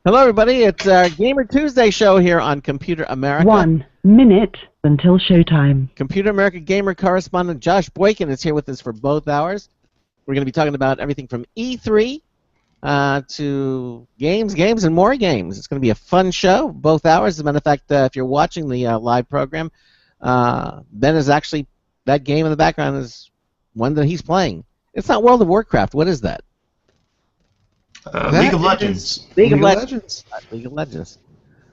Hello, everybody. It's our Gamer Tuesday show here on Computer America. 1 minute until showtime. Computer America gamer correspondent Josh Boykin is here with us for both hours. We're going to be talking about everything from E3 to games, and more games. It's going to be a fun show, both hours. As a matter of fact, if you're watching the live program, Ben is actually, that game in the background is one that he's playing. It's not World of Warcraft. What is that? League of Legends. League of Legends. League of Legends.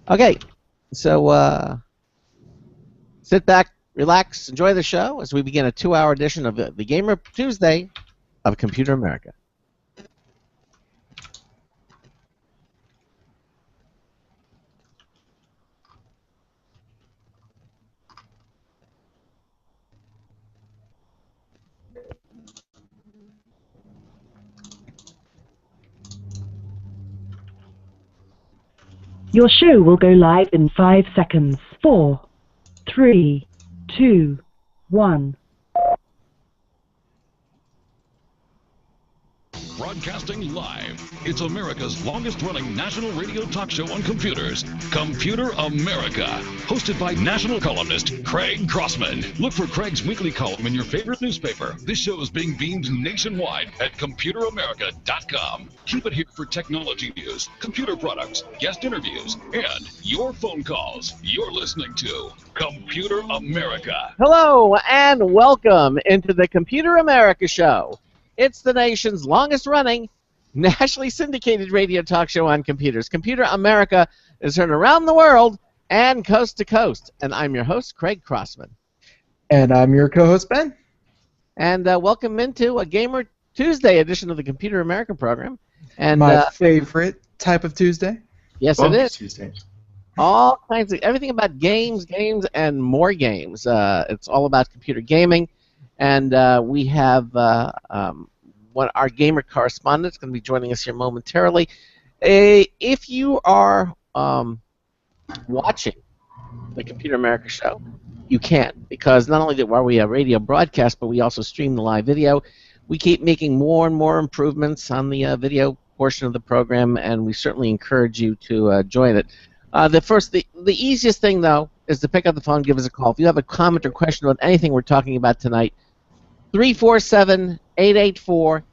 Okay, so sit back, relax, enjoy the show as we begin a 2-hour edition of the Gamer Tuesday of Computer America. Your show will go live in 5 seconds. 4, 3, 2, 1. Broadcasting live. It's America's longest-running national radio talk show on computers, Computer America. Hosted by national columnist Craig Crossman. Look for Craig's weekly column in your favorite newspaper. This show is being beamed nationwide at ComputerAmerica.com. Keep it here for technology news, computer products, guest interviews, and your phone calls. You're listening to Computer America. Hello, and welcome into the Computer America show. It's the nation's longest-running, nationally syndicated radio talk show on computers. Computer America is heard around the world and coast to coast. And I'm your host, Craig Crossman. And I'm your co-host, Ben. And welcome into a Gamer Tuesday edition of the Computer America program. And my favorite type of Tuesday. Yes, it is. Tuesday. All kinds of everything about games, and more games. It's all about computer gaming. And we have our gamer correspondent is going to be joining us here momentarily. If you are watching the Computer America show, you can, because not only are we a radio broadcast, but we also stream the live video. We keep making more and more improvements on the video portion of the program, and we certainly encourage you to join it. The easiest thing, though, is to pick up the phone and give us a call. If you have a comment or question about anything we're talking about tonight, 347-884-8881.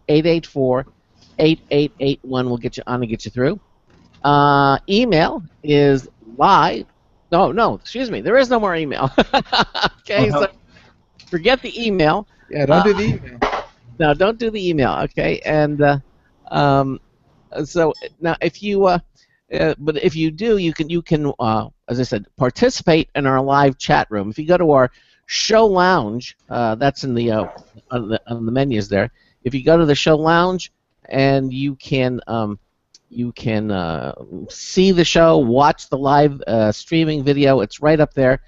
347-884-8881 will get you on and get you through. Email is live. No, excuse me. There is no more email. Okay, so forget the email. Yeah, don't do the email. No, don't do the email. Okay, and so now if you but if you do, you can as I said, participate in our live chat room. If you go to our show lounge, that's in the on the menus there. If you go to the show lounge, and you can see the show, watch the live streaming video. It's right up there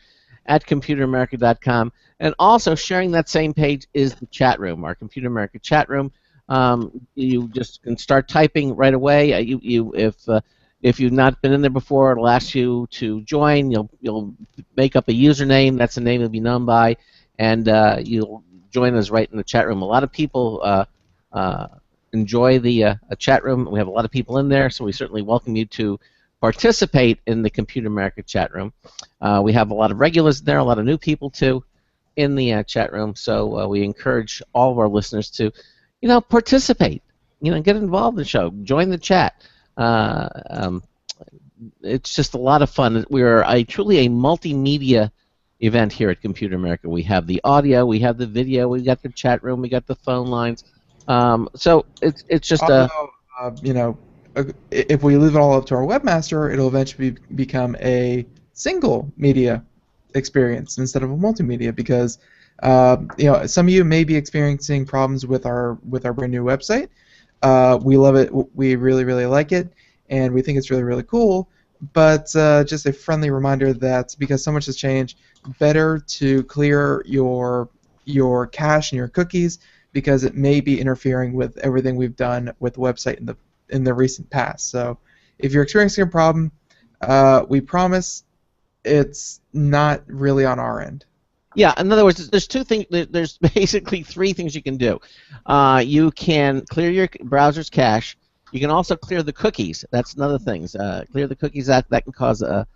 at ComputerAmerica.com. And also sharing that same page is the chat room, our Computer America chat room. You just can start typing right away. If you've not been in there before, it'll ask you to join. You'll make up a username. That's the name you'll be known by, and you'll join us right in the chat room. A lot of people enjoy the chat room. We have a lot of people in there, so we certainly welcome you to participate in the Computer America chat room. We have a lot of regulars there, a lot of new people too, in the chat room. So we encourage all of our listeners to, participate. Get involved in the show. Join the chat. It's just a lot of fun. We're truly a multimedia event here at Computer America. We have the audio, we have the video, we got the chat room, we got the phone lines. So it's just if we leave it all up to our webmaster, it'll eventually become a single media experience instead of a multimedia, because some of you may be experiencing problems with our brand new website. We love it. We really, really like it, and we think it's really, really cool. But just a friendly reminder that because so much has changed, better to clear your cache and your cookies, because it may be interfering with everything we've done with the website in the recent past. So if you're experiencing a problem, we promise it's not really on our end. Yeah, in other words, there's two things. There's basically three things you can do. You can clear your browser's cache. You can also clear the cookies. That's another thing. Clear the cookies. That can cause a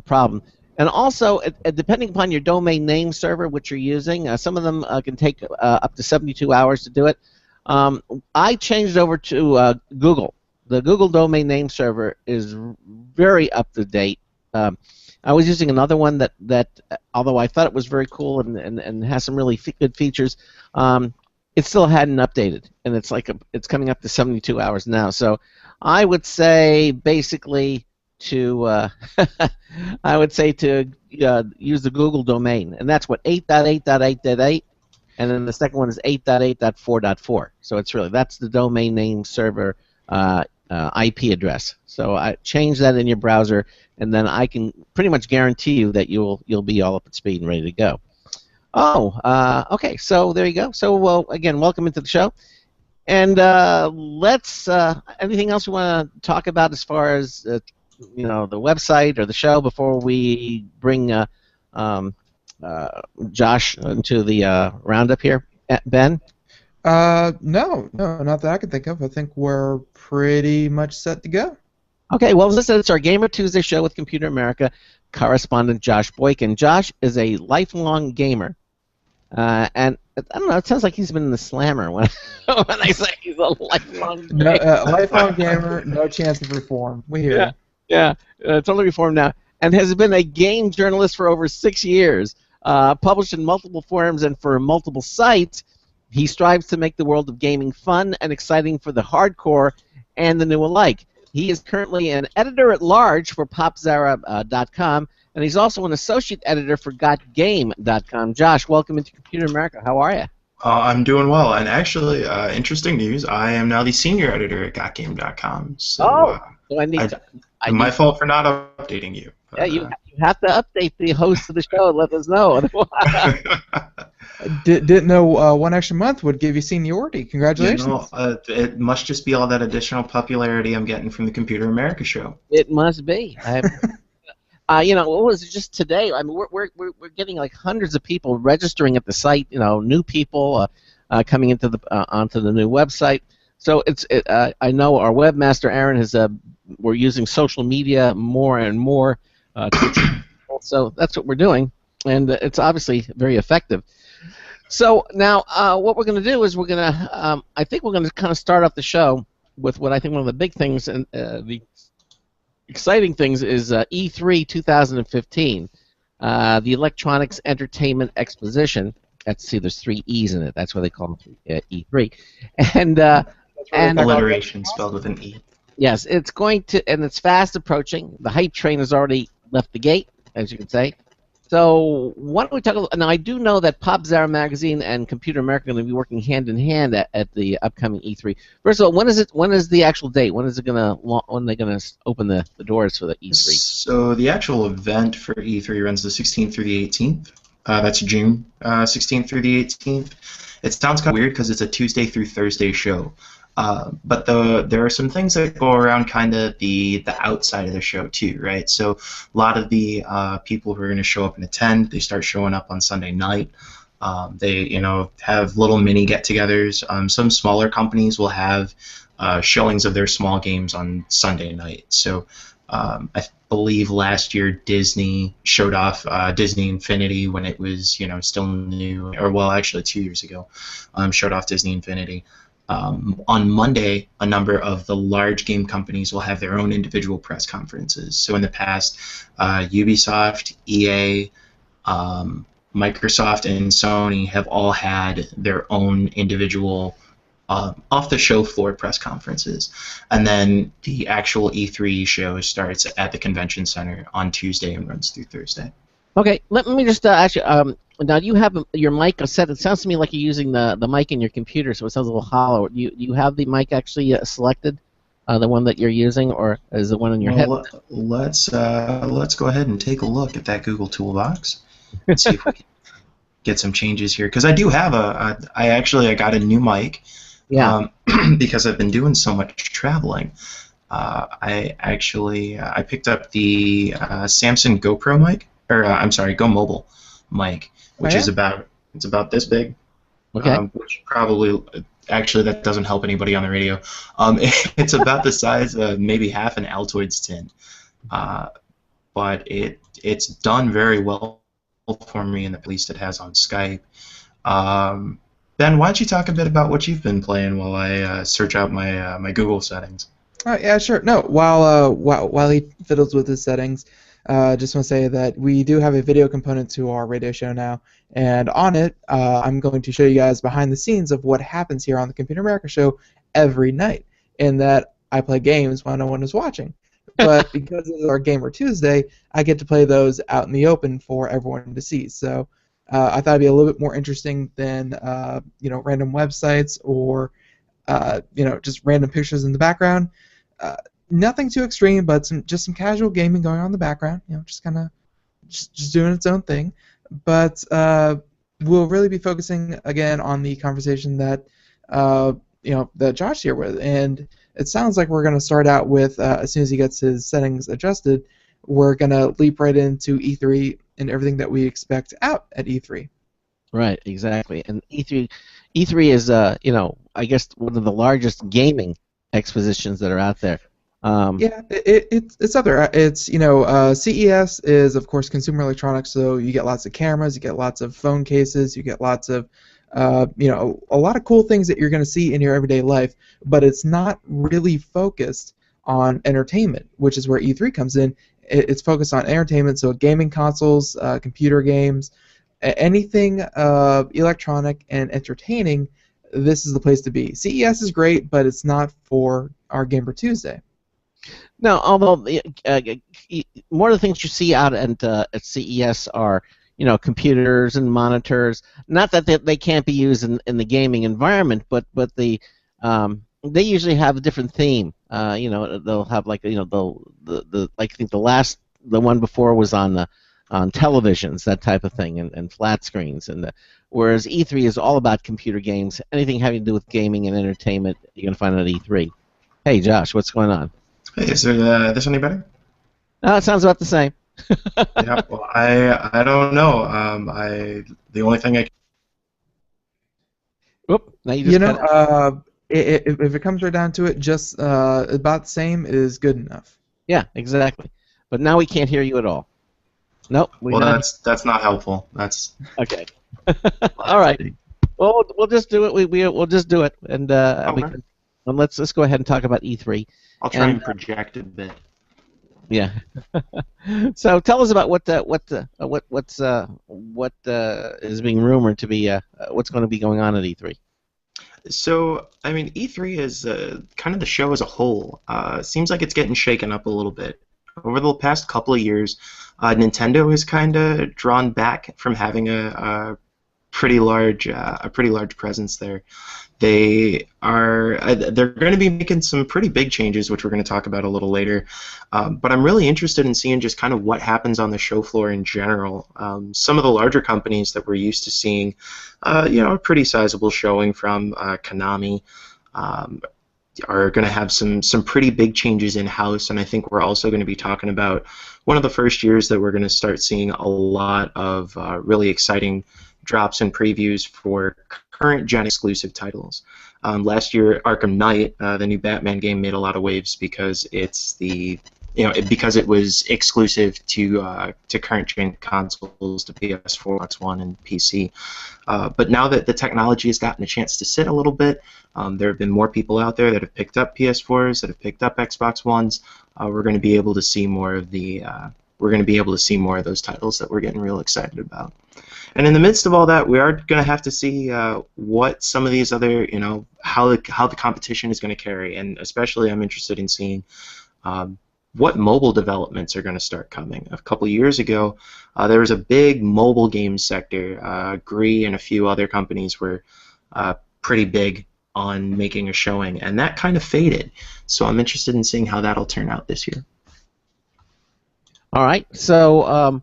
problem. And also, depending upon your domain name server, which you're using, some of them can take up to 72 hours to do it. I changed over to Google. The Google domain name server is very up to date. I was using another one that although I thought it was very cool and has some really good features, it still hadn't updated, and it's coming up to 72 hours now. So I would say basically to I would say to use the Google domain, and that's what 8.8.8.8, and then the second one is 8.8.4.4. So that's the domain name server IP address. So I change that in your browser, and then I can pretty much guarantee you that you'll be all up at speed and ready to go. Oh, okay. So there you go. So well, again, welcome into the show, and let's. Anything else we want to talk about as far as the website or the show before we bring Josh into the roundup here, Ben? No, not that I can think of. I think we're pretty much set to go. Okay, well, listen, it's our Gamer Tuesday show with Computer America correspondent Josh Boykin. Josh is a lifelong gamer, and I don't know, it sounds like he's been in the slammer when I say he's a lifelong gamer. No, lifelong gamer, no chance of reform. We hear you. Yeah, totally reformed now, and has been a game journalist for over 6 years, published in multiple forums and for multiple sites. He strives to make the world of gaming fun and exciting for the hardcore and the new alike. He is currently an editor-at-large for popzara.com, and he's also an associate editor for GotGame.com. Josh, welcome into Computer America. How are you? I'm doing well, and actually, interesting news, I am now the senior editor at GotGame.com. So, my fault for not updating you. Yeah, you have to update the host of the show and let us know. Didn't know 1 extra month would give you seniority. Congratulations. It must just be all that additional popularity I'm getting from the Computer America show. It must be. What was it just today? I mean, we're getting like hundreds of people registering at the site. New people coming into onto the new website. So I know our webmaster Aaron we're using social media more and more. So that's what we're doing, and it's obviously very effective. So now what we're going to do is I think we're going to kind of start off the show with what I think one of the big things and the exciting things is E3 2015, the Electronics Entertainment Exposition. There's 3 E's in it. That's why they call them E3. And alliteration spelled with an E. Yes, it's fast approaching. The hype train has already left the gate, as you can say. So why don't we talk a little? Now I do know that PopZara magazine and Computer America are going to be working hand in hand at the upcoming E3. First of all, when is the actual date? When are they going to open the doors for the E3? So the actual event for E3 runs the 16th through the 18th. That's June 16th through the 18th. It sounds kind of weird because it's a Tuesday through Thursday show. But there are some things that go around kind of the outside of the show too, right? So a lot of the people who are going to show up and attend, they start showing up on Sunday night. They have little mini get-togethers. Some smaller companies will have showings of their small games on Sunday night. So I believe last year Disney showed off Disney Infinity when it was still new, or well actually 2 years ago, showed off Disney Infinity. On Monday, a number of the large game companies will have their own individual press conferences. So in the past, Ubisoft, EA, Microsoft, and Sony have all had their own individual off-the-show floor press conferences. And then the actual E3 show starts at the Convention Center on Tuesday and runs through Thursday. Okay, let me just ask you, now you have your mic set. It sounds to me like you're using the mic in your computer, so it sounds a little hollow. Do you have the mic actually selected, the one that you're using, or is the one in your head? Let's go ahead and take a look at that Google toolbox and see if we can get some changes here. Because I do have I got a new mic. Yeah. Because I've been doing so much traveling. I picked up the Samsung GoPro mic, or I'm sorry, Go Mobile mic. which yeah? is about this big. Okay. Which probably actually that doesn't help anybody on the radio. It's about the size of maybe half an Altoids tin, but it's done very well for me, and at least it has on Skype. Ben, why don't you talk a bit about what you've been playing while I search out my Google settings? Yeah, sure. No, while he fiddles with his settings, just want to say that we do have a video component to our radio show now, and on it, I'm going to show you guys behind the scenes of what happens here on the Computer America show every night. In that I play games when no one is watching, but because it's our Gamer Tuesday, I get to play those out in the open for everyone to see. So I thought it'd be a little bit more interesting than random websites or just random pictures in the background. Nothing too extreme, but just some casual gaming going on in the background. Just kind of just doing its own thing. But we'll really be focusing again on the conversation that that Josh here with, and it sounds like we're going to start out with as soon as he gets his settings adjusted, we're going to leap right into E3 and everything that we expect out at E3. Right, exactly. And E3 is I guess one of the largest gaming expositions that are out there. It's up there. It's CES is of course consumer electronics, so you get lots of cameras, you get lots of phone cases, you get lots of a lot of cool things that you're going to see in your everyday life, but it's not really focused on entertainment, which is where E3 comes in. It's focused on entertainment, so gaming consoles, computer games, anything electronic and entertaining. This is the place to be. CES is great, but it's not for our Gamer Tuesday. No, although more of the things you see out at CES are computers and monitors. Not that they can't be used in the gaming environment, but they usually have a different theme. They'll have like I think the one before was on televisions, that type of thing, and flat screens, whereas E3 is all about computer games. Anything having to do with gaming and entertainment, you're gonna find it at E3. Hey, Josh, what's going on? Hey, is this any better? No, it sounds about the same. Yeah, well, I don't know. The only thing I Whoop! Now you just cut out. If it comes right down to it, just about the same is good enough. Yeah, exactly. But now we can't hear you at all. Nope. That's not helpful. That's okay. All right. Well, we'll just do it. We'll just do it, and let's go ahead and talk about E3. I'll try and project a bit. Yeah. So tell us about what is being rumored to be what's going to be going on at E3. So, I mean, E3 is kind of the show as a whole. Seems like it's getting shaken up a little bit. Over the past couple of years, Nintendo has kind of drawn back from having a pretty large presence there. They're going to be making some pretty big changes, which we're going to talk about a little later. But I'm really interested in seeing just kind of what happens on the show floor in general. Some of the larger companies that we're used to seeing, a pretty sizable showing from Konami, are going to have some pretty big changes in-house, and I think we're also going to be talking about one of the first years that we're going to start seeing a lot of really exciting drops and previews for current gen exclusive titles. Last year, Arkham Knight, the new Batman game, made a lot of waves because because it was exclusive to current gen consoles, to PS4, Xbox One, and PC. But now that the technology has gotten a chance to sit a little bit, there have been more people out there that have picked up PS4s, that have picked up Xbox Ones. We're going to be able to see more of those titles that we're getting real excited about. And in the midst of all that, we are going to have to see what some of these other, how the competition is going to carry, and especially I'm interested in seeing what mobile developments are going to start coming. A couple of years ago, there was a big mobile game sector. Gree and a few other companies were pretty big on making a showing, and that kind of faded. So I'm interested in seeing how that'll turn out this year. All right. So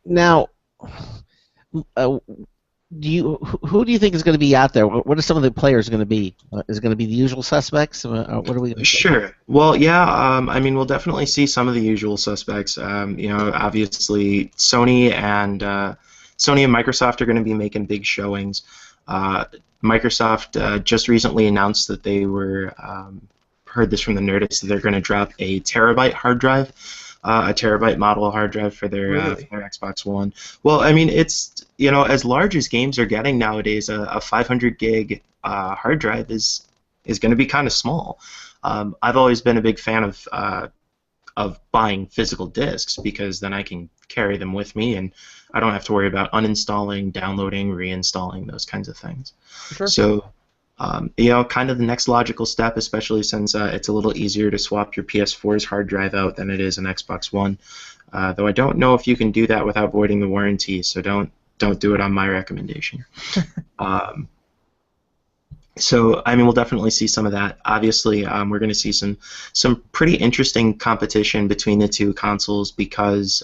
now, who do you think is going to be out there? What are some of the players going to be? Is it going to be the usual suspects? What are we? Sure. Well, yeah. I mean, we'll definitely see some of the usual suspects. Obviously Sony and Sony and Microsoft are going to be making big showings. Microsoft just recently announced that they were, heard this from the Nerdist, that they're going to drop a terabyte hard drive, a terabyte model hard drive for Really? their Xbox One. Well, I mean, it's, you know, as large as games are getting nowadays, a 500 gig hard drive is going to be kind of small. I've always been a big fan of buying physical discs, because then I can carry them with me and I don't have to worry about uninstalling, downloading, reinstalling, those kinds of things. Sure. So, you know, kind of the next logical step, especially since it's a little easier to swap your PS4's hard drive out than it is an Xbox One. Though I don't know if you can do that without voiding the warranty, so don't do it on my recommendation. So, I mean, we'll definitely see some of that. Obviously, we're going to see some pretty interesting competition between the two consoles because,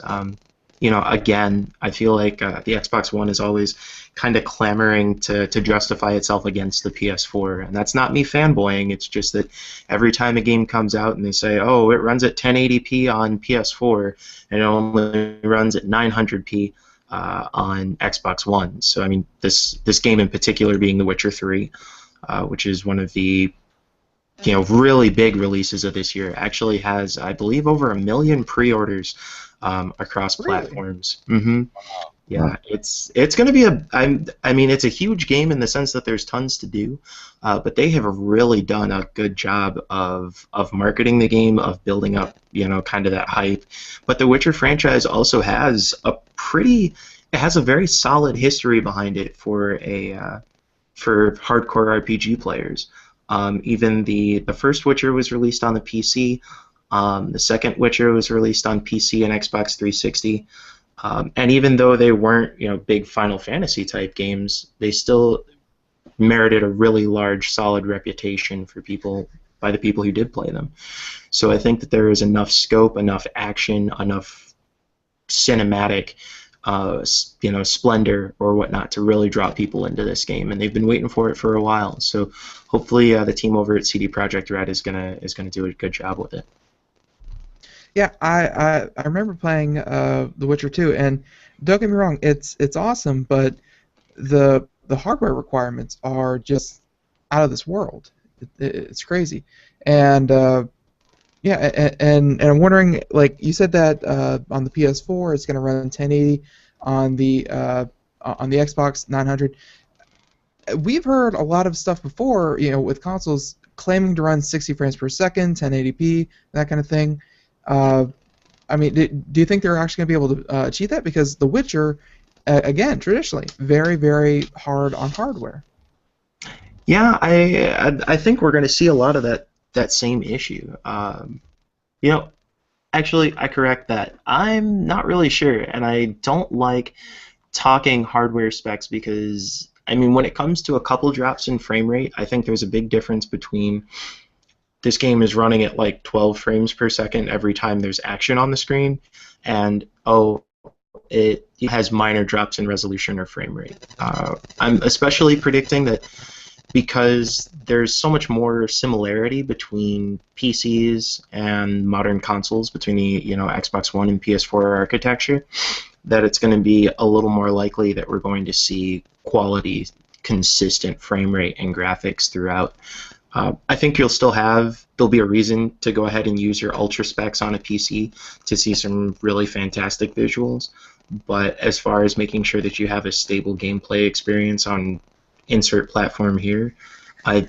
you know, again, I feel like the Xbox One is always kind of clamoring to justify itself against the PS4. And that's not me fanboying. It's just that every time a game comes out and they say, oh, it runs at 1080p on PS4 and it only runs at 900p on Xbox One. So, I mean, this game in particular being The Witcher 3, which is one of the, you know, really big releases of this year, actually has, I believe, over 1 million pre-orders across platforms. Mm-hmm. Yeah, it's going to be I mean, it's a huge game in the sense that there's tons to do, but they have really done a good job of marketing the game, of building up, you know, kind of that hype. But the Witcher franchise also has it has a very solid history behind it for hardcore RPG players. Even the first Witcher was released on the PC. The second Witcher was released on PC and Xbox 360. And even though they weren't, you know, big Final Fantasy type games, they still merited a really large, solid reputation by the people who did play them. So I think that there is enough scope, enough action, enough cinematic, you know, splendor or whatnot to really draw people into this game, and they've been waiting for it for a while. So hopefully, the team over at CD Projekt Red is gonna do a good job with it. Yeah, I remember playing The Witcher 2, and don't get me wrong, it's awesome, but the hardware requirements are just out of this world. It's crazy, and yeah, and I'm wondering, like you said that on the PS4 it's going to run 1080, on the Xbox 900. We've heard a lot of stuff before, you know, with consoles claiming to run 60 frames per second, 1080p, that kind of thing. I mean, do you think they're actually going to be able to achieve that? Because The Witcher, again, traditionally, very, very hard on hardware. Yeah, I think we're going to see a lot of that same issue. You know, actually, I correct that. I'm not really sure, and I don't like talking hardware specs because, I mean, when it comes to a couple drops in frame rate, I think there's a big difference between this game is running at like 12 frames per second every time there's action on the screen, and it has minor drops in resolution or frame rate. I'm especially predicting that because there's so much more similarity between PCs and modern consoles, between the, you know, Xbox One and PS4 architecture, that it's going to be a little more likely that we're going to see quality, consistent frame rate and graphics throughout. I think there'll be a reason to go ahead and use your ultra specs on a PC to see some really fantastic visuals, but as far as making sure that you have a stable gameplay experience on insert platform here, I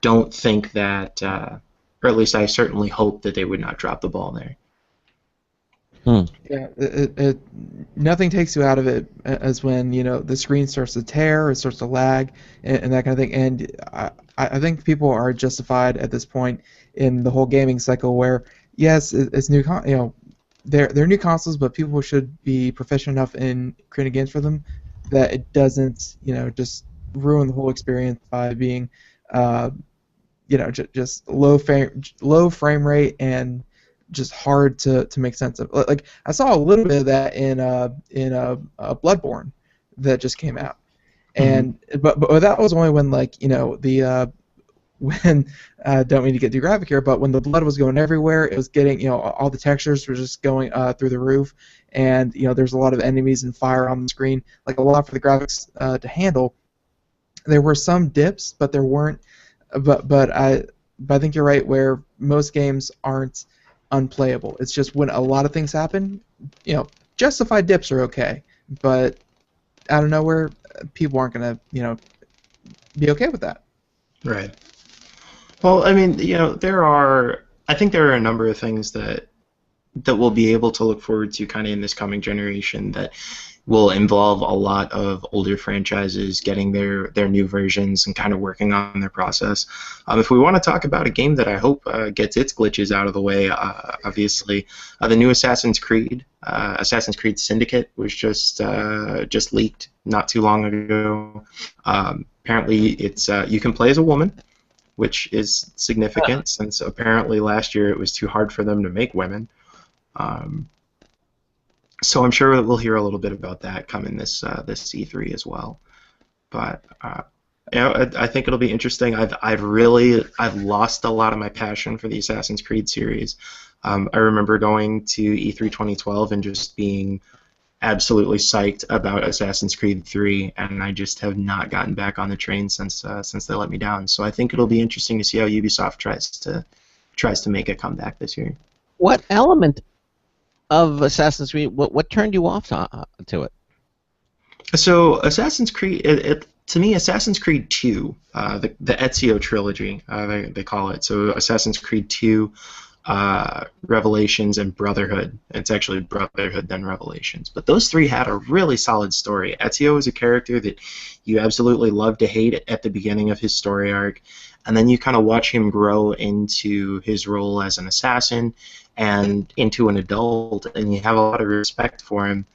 don't think that, or at least I certainly hope that they would not drop the ball there. Yeah, nothing takes you out of it as when, you know, the screen starts to tear, it starts to lag, and that kind of thing. And I think people are justified at this point in the whole gaming cycle where, yes, it's new, you know, they're new consoles, but people should be proficient enough in creating games for them that it doesn't, you know, just ruin the whole experience by being, you know, just low frame rate and just hard to make sense of. Like, I saw a little bit of that in Bloodborne that just came out, and but that was only when, like, you know, the when don't mean to get too graphic here, but when the blood was going everywhere, it was getting, you know, all the textures were just going through the roof, and there's a lot of enemies and fire on the screen, like a lot for the graphics to handle. There were some dips, but there weren't. But I think you're right where most games aren't unplayable. It's just when a lot of things happen, justified dips are okay, but out of nowhere, people aren't gonna be okay with that. Right. Well, I mean, I think there are a number of things that we'll be able to look forward to kind of in this coming generation that will involve a lot of older franchises getting their new versions and kind of working on their process. If we want to talk about a game that I hope gets its glitches out of the way, obviously, the new Assassin's Creed Syndicate was just leaked not too long ago. Apparently, it's you can play as a woman, which is significant since apparently last year it was too hard for them to make women. So I'm sure we'll hear a little bit about that coming this E3 as well. But I think it'll be interesting. I've lost a lot of my passion for the Assassin's Creed series. I remember going to E3 2012 and just being absolutely psyched about Assassin's Creed 3, and I just have not gotten back on the train since they let me down. So I think it'll be interesting to see how Ubisoft tries to make a comeback this year. What element of Assassin's Creed, what turned you off to it? So Assassin's Creed, to me, Assassin's Creed 2, the Ezio trilogy, they call it. So Assassin's Creed 2, Revelations, and Brotherhood. It's actually Brotherhood then Revelations. But those three had a really solid story. Ezio is a character that you absolutely love to hate at the beginning of his story arc, and then you kind of watch him grow into his role as an assassin and into an adult, and you have a lot of respect for him.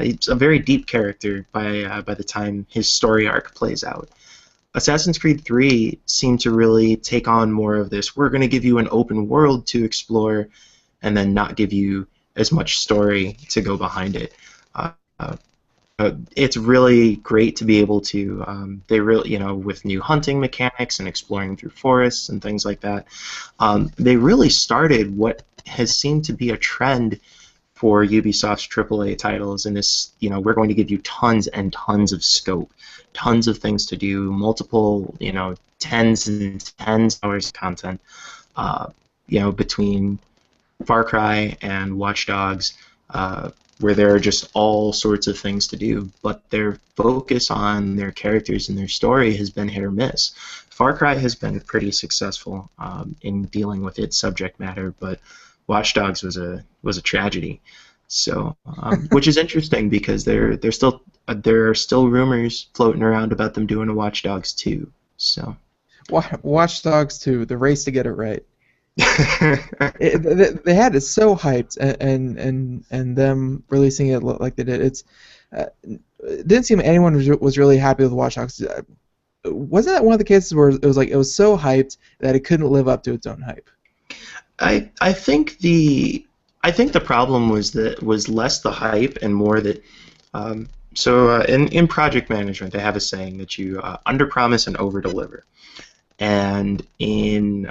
He's a very deep character by the time his story arc plays out. Assassin's Creed 3 seemed to really take on more of this. We're going to give you an open world to explore and then not give you as much story to go behind it. It's really great to be able to, with new hunting mechanics and exploring through forests and things like that, they really started what has seemed to be a trend for Ubisoft's AAA titles, and this, we're going to give you tons and tons of scope, tons of things to do, multiple, tens and tens of hours of content, between Far Cry and Watch Dogs, where there are just all sorts of things to do, but their focus on their characters and their story has been hit or miss. Far Cry has been pretty successful in dealing with its subject matter, but Watch Dogs was a tragedy. So, which is interesting because there are still rumors floating around about them doing a Watch Dogs 2. So, Watch Dogs 2, the race to get it right. They had it so hyped, and them releasing it like they did. It didn't seem anyone was really happy with Watch Dogs. Wasn't that one of the cases where it was so hyped that it couldn't live up to its own hype? I think the problem was less the hype and more that in project management they have a saying that you underpromise and overdeliver. And in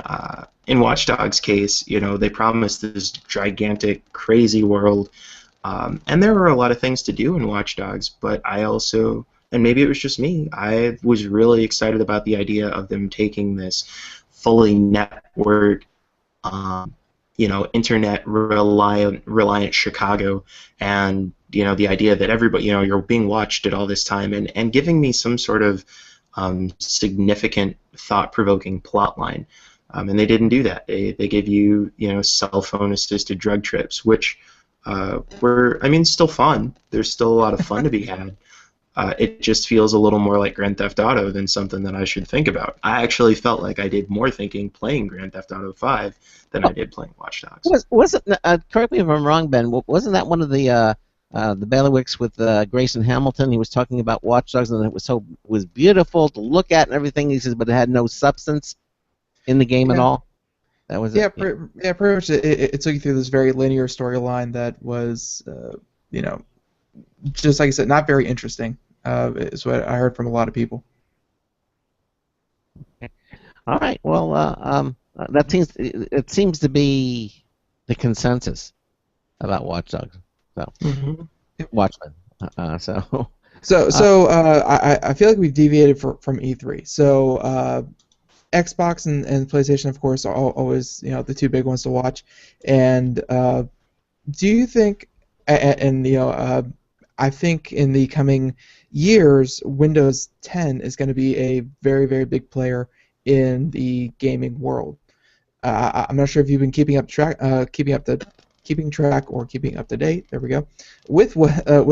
Watch Dogs' case, they promised this gigantic, crazy world, and there were a lot of things to do in Watch Dogs. But I also, and maybe it was just me, I was really excited about the idea of them taking this fully networked, internet reliant Chicago, and the idea that everybody, you're being watched at all this time, and giving me some sort of significant, thought-provoking plot line. And they didn't do that. They gave you, cell phone assisted drug trips, which were, still fun. There's still a lot of fun to be had. It just feels a little more like Grand Theft Auto than something that I should think about. I actually felt like I did more thinking playing Grand Theft Auto 5 than I did playing Watch Dogs. Correct me if I'm wrong, Ben, wasn't that one of the bailiwicks with Grayson Hamilton? He was talking about Watch Dogs, and it was beautiful to look at and everything. He says, but it had no substance in the game at all. That was it. Pretty much. It took you through this very linear storyline that was, just like I said, not very interesting. Is what I heard from a lot of people. Okay. All right. Well, it seems to be the consensus about Watch Dogs. So Mm-hmm. Watchmen. So I feel like we've deviated from E3. So Xbox and PlayStation, of course, are always the two big ones to watch. And do you think, I think in the coming years, Windows 10 is going to be a very, very big player in the gaming world. I'm not sure if you've been keeping track or keeping up to date. There we go. With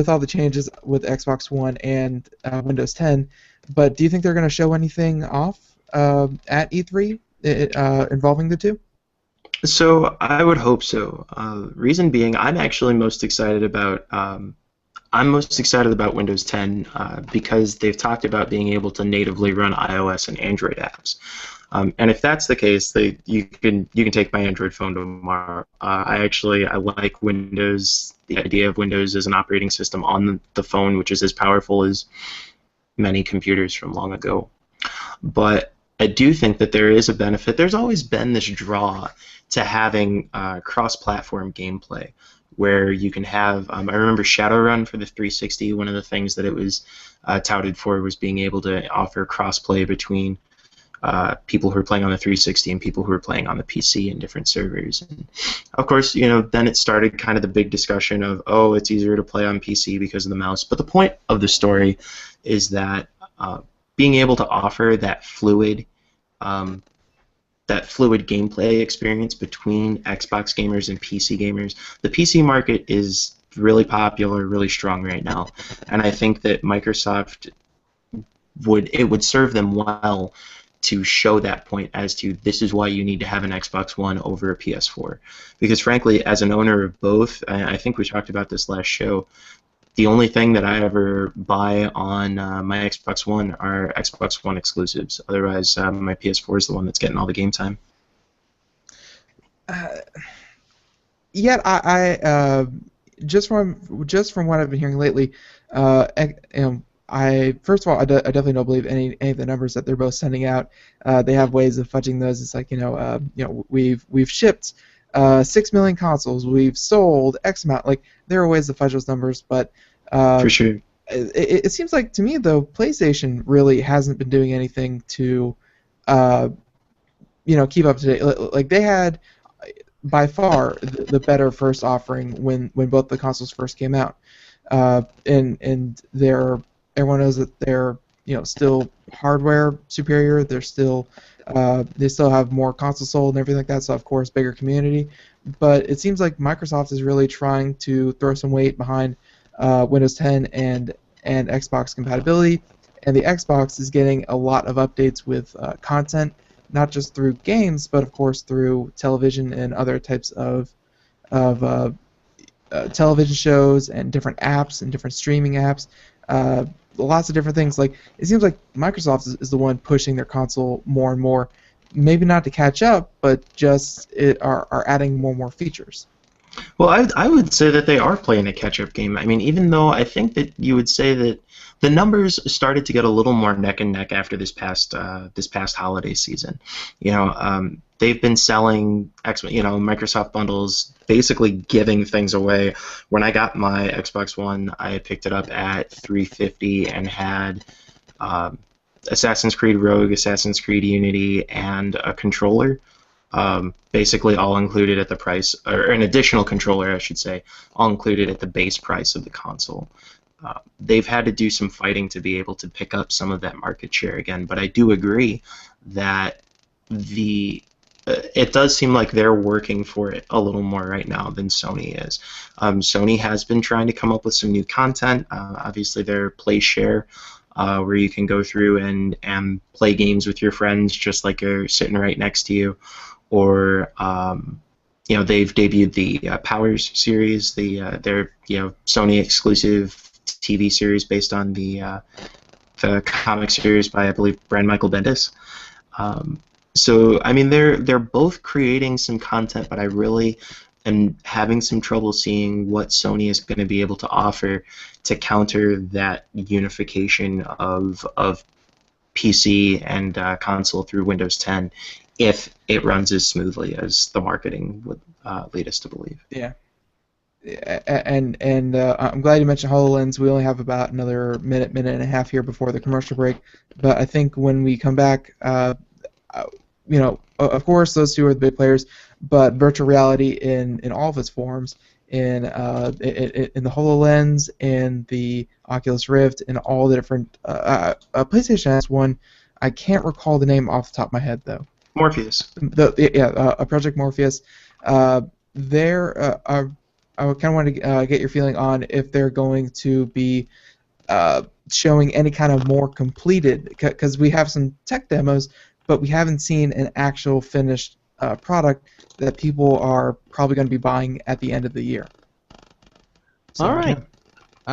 all the changes with Xbox One and Windows 10, but do you think they're going to show anything off at E3 involving the two? So I would hope so. Reason being, I'm most excited about Windows 10 because they've talked about being able to natively run iOS and Android apps. And if that's the case, you can take my Android phone tomorrow. I like Windows. The idea of Windows as an operating system on the phone, which is as powerful as many computers from long ago. But I do think that there is a benefit. There's always been this draw to having cross-platform gameplay, where you can have. I remember Shadowrun for the 360. One of the things that it was touted for was being able to offer cross-play between people who are playing on the 360 and people who are playing on the PC in different servers. And of course, then it started kind of the big discussion of, oh, it's easier to play on PC because of the mouse. But the point of the story is that being able to offer that fluid gameplay experience between Xbox gamers and PC gamers. The PC market is really popular, really strong right now, and I think that Microsoft would serve them well to show that point as to this is why you need to have an Xbox One over a PS4. Because frankly, as an owner of both, I think we talked about this last show, the only thing that I ever buy on my Xbox One are Xbox One exclusives. Otherwise, my PS4 is the one that's getting all the game time. Yet I just from what I've been hearing lately, I first of all I definitely don't believe any of the numbers that they're both sending out. They have ways of fudging those. It's like we've shipped 6 million consoles, we've sold X amount. Like there are ways to fudge those numbers, but For sure. it seems like to me though PlayStation really hasn't been doing anything to keep up to date. Like they had by far the better first offering when both the consoles first came out, and everyone knows that they're still hardware superior. They're still they still have more consoles sold and everything like that. So of course bigger community, but it seems like Microsoft is really trying to throw some weight behind Windows 10 and Xbox compatibility, and the Xbox is getting a lot of updates with content. Not just through games, but of course through television and other types of television shows and different apps and different streaming apps. Lots of different things. Like it seems like Microsoft is the one pushing their console more and more. Maybe not to catch up, but just are adding more and more features. Well, I would say that they are playing a catch-up game. I mean, even though I think that you would say that the numbers started to get a little more neck and neck after this past holiday season. They've been selling Microsoft bundles, basically giving things away. When I got my Xbox One, I picked it up at $350 and had Assassin's Creed Rogue, Assassin's Creed Unity, and a controller. Basically all included at the price, or an additional controller, I should say, all included at the base price of the console. They've had to do some fighting to be able to pick up some of that market share again, but I do agree that it does seem like they're working for it a little more right now than Sony is. Sony has been trying to come up with some new content. Obviously, their Play Share, where you can go through and play games with your friends just like you're sitting right next to you. Or they've debuted the Powers series, their Sony exclusive TV series based on the comic series by I believe Brian Michael Bendis. So I mean they're both creating some content, but I really am having some trouble seeing what Sony is going to be able to offer to counter that unification of PC and console through Windows 10. If it runs as smoothly as the marketing would lead us to believe. Yeah. I'm glad you mentioned HoloLens. We only have about another minute and a half here before the commercial break. But I think when we come back, of course, those two are the big players. But virtual reality in all of its forms, in the HoloLens, in the Oculus Rift, and all the different PlayStation has one. I can't recall the name off the top of my head though. Morpheus. Project Morpheus. I kind of want to get your feeling on if they're going to be showing any kind of more completed, because we have some tech demos, but we haven't seen an actual finished product that people are probably going to be buying at the end of the year. So, all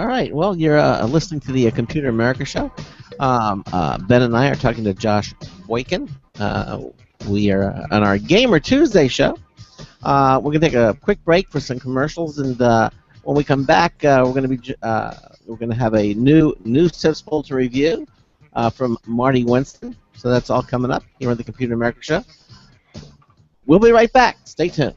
right. Well, you're listening to the Computer America Show. Ben and I are talking to Josh Boykin. We are on our Gamer Tuesday show. We're going to take a quick break for some commercials, and when we come back, we're going to have a new news tips poll to review from Marty Winston. So that's all coming up here on the Computer America Show. We'll be right back. Stay tuned.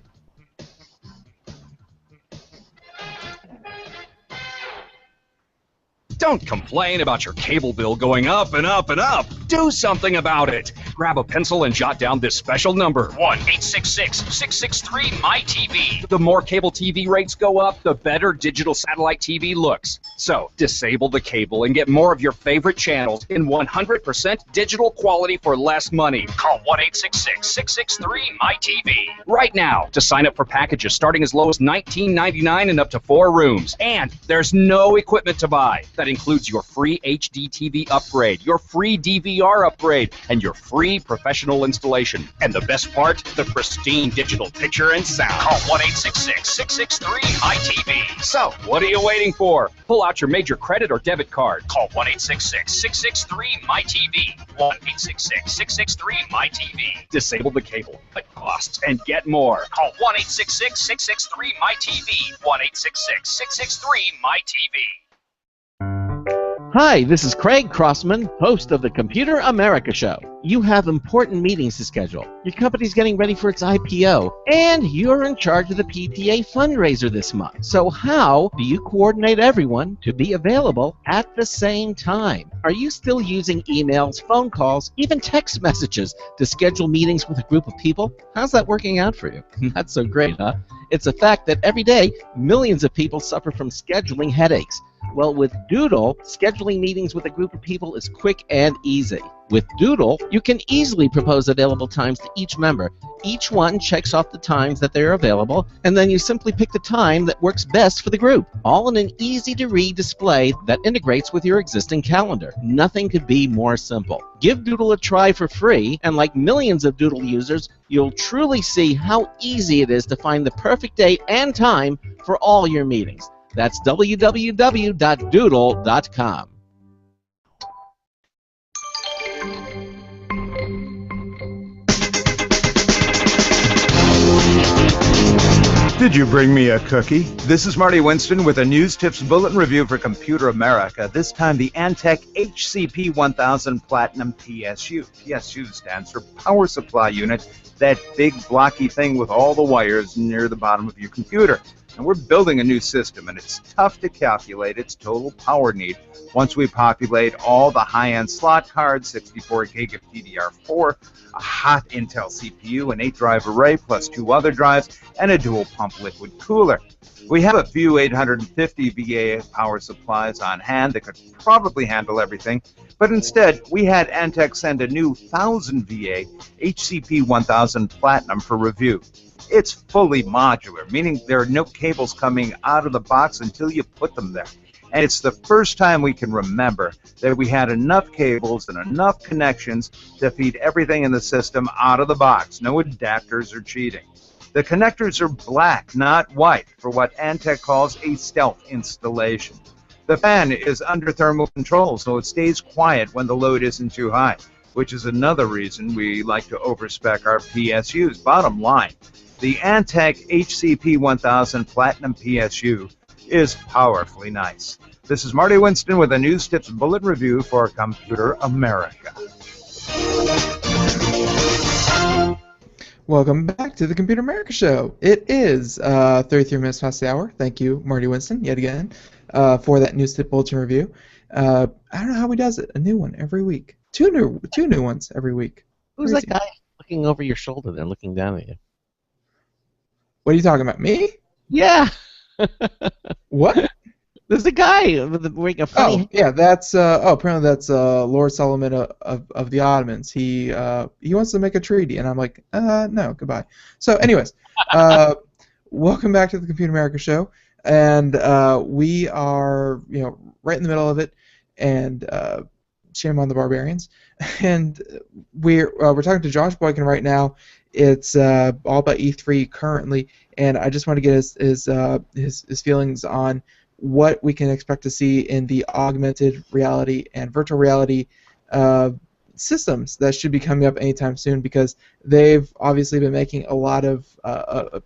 Don't complain about your cable bill going up and up and up. Do something about it. Grab a pencil and jot down this special number, 1-866-663-MY-TV. The more cable TV rates go up, the better digital satellite TV looks. So, disable the cable and get more of your favorite channels in 100% digital quality for less money. Call 1-866-663-MY-TV right now to sign up for packages starting as low as $19.99 and up to 4 rooms. And there's no equipment to buy. That includes your free HD TV upgrade, your free DVR upgrade, and your free professional installation. And the best part, the pristine digital picture and sound. Call 1-866-663-MY-TV. So, what are you waiting for? Pull out your major credit or debit card. Call 1-866-663-MY-TV. 1-866-663-MY-TV. Disable the cable, cut costs, and get more. Call 1-866-663-MY-TV. 1-866-663-MY-TV. Hi, this is Craig Crossman, host of the Computer America Show. You have important meetings to schedule. Your company's getting ready for its IPO, and you're in charge of the PPA fundraiser this month. So how do you coordinate everyone to be available at the same time? Are you still using emails, phone calls, even text messages to schedule meetings with a group of people? How's that working out for you? That's so great, huh? It's a fact that every day, millions of people suffer from scheduling headaches. Well, with Doodle, scheduling meetings with a group of people is quick and easy. With Doodle, you can easily propose available times to each member. Each one checks off the times that they're available, and then you simply pick the time that works best for the group, all in an easy-to-read display that integrates with your existing calendar. Nothing could be more simple. Give Doodle a try for free, and like millions of Doodle users, you'll truly see how easy it is to find the perfect date and time for all your meetings. That's www.doodle.com. Did you bring me a cookie? This is Marty Winston with a News Tips Bulletin Review for Computer America. This time the Antec HCP 1000 Platinum PSU. PSU stands for Power Supply Unit, that big blocky thing with all the wires near the bottom of your computer. And we're building a new system, and it's tough to calculate its total power need once we populate all the high-end slot cards, 64 gig of DDR4, a hot Intel CPU, an 8-drive array, plus 2 other drives, and a dual-pump liquid cooler. We have a few 850 VA power supplies on hand that could probably handle everything, but instead, we had Antec send a new 1000 VA HCP 1000 Platinum for review. It's fully modular, meaning there are no cables coming out of the box until you put them there. And it's the first time we can remember that we had enough cables and enough connections to feed everything in the system out of the box. No adapters or cheating. The connectors are black, not white, for what Antec calls a stealth installation. The fan is under thermal control, so it stays quiet when the load isn't too high, which is another reason we like to overspec our PSUs. Bottom line, the Antec HCP 1000 Platinum PSU is powerfully nice. This is Marty Winston with a News Tips Bulletin Review for Computer America. Welcome back to the Computer America Show. It is 33 minutes past the hour. Thank you, Marty Winston, yet again, for that news tip bulletin review. I don't know how he does it. A new one every week. Two new ones every week. Who's Crazy. that guy looking over your shoulder there, looking down at you? What are you talking about? Me? Yeah. What? There's a guy wearing a funny. Oh, yeah, that's apparently that's Lord Solomon of the Ottomans. He wants to make a treaty, and I'm like, no, goodbye. So, anyways, welcome back to the Computer America Show, and we are right in the middle of it, and shame on the barbarians, and we're talking to Josh Boykin right now. It's all about E3 currently, and I just want to get his feelings on what we can expect to see in the augmented reality and virtual reality systems that should be coming up anytime soon, because they've obviously been making a lot of a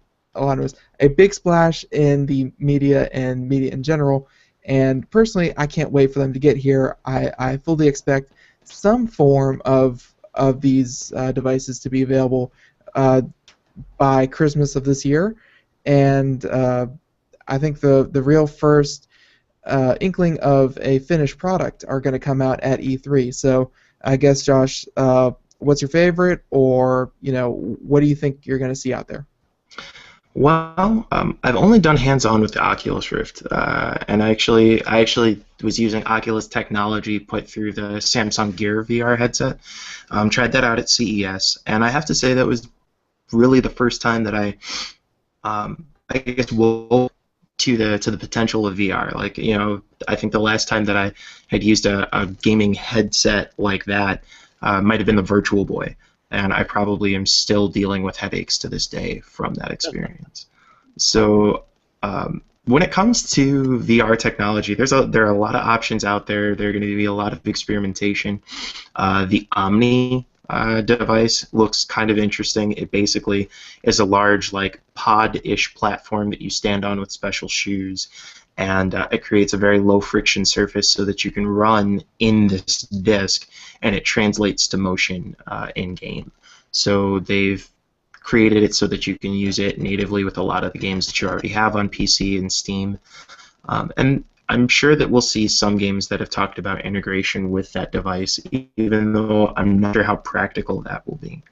big splash in the media and media in general. And personally, I can't wait for them to get here. I fully expect some form of these devices to be available by Christmas of this year, and I think the real first inkling of a finished product are going to come out at E3. So I guess, Josh, what's your favorite, or what do you think you're going to see out there? Well, I've only done hands-on with the Oculus Rift, and I actually was using Oculus technology put through the Samsung Gear VR headset. Tried that out at CES, and I have to say that was really the first time that I guess woke to the potential of VR. Like, I think the last time that I had used a gaming headset like that might have been the Virtual Boy, and I probably am still dealing with headaches to this day from that experience. So when it comes to VR technology, there are a lot of options out there. There are going to be a lot of experimentation. The Omni device looks kind of interesting. It basically is a large, like, pod-ish platform that you stand on with special shoes, and it creates a very low-friction surface so that you can run in this disc, and it translates to motion in-game. So they've created it so that you can use it natively with a lot of the games that you already have on PC and Steam. And I'm sure that we'll see some games that have talked about integration with that device, even though I'm not sure how practical that will be.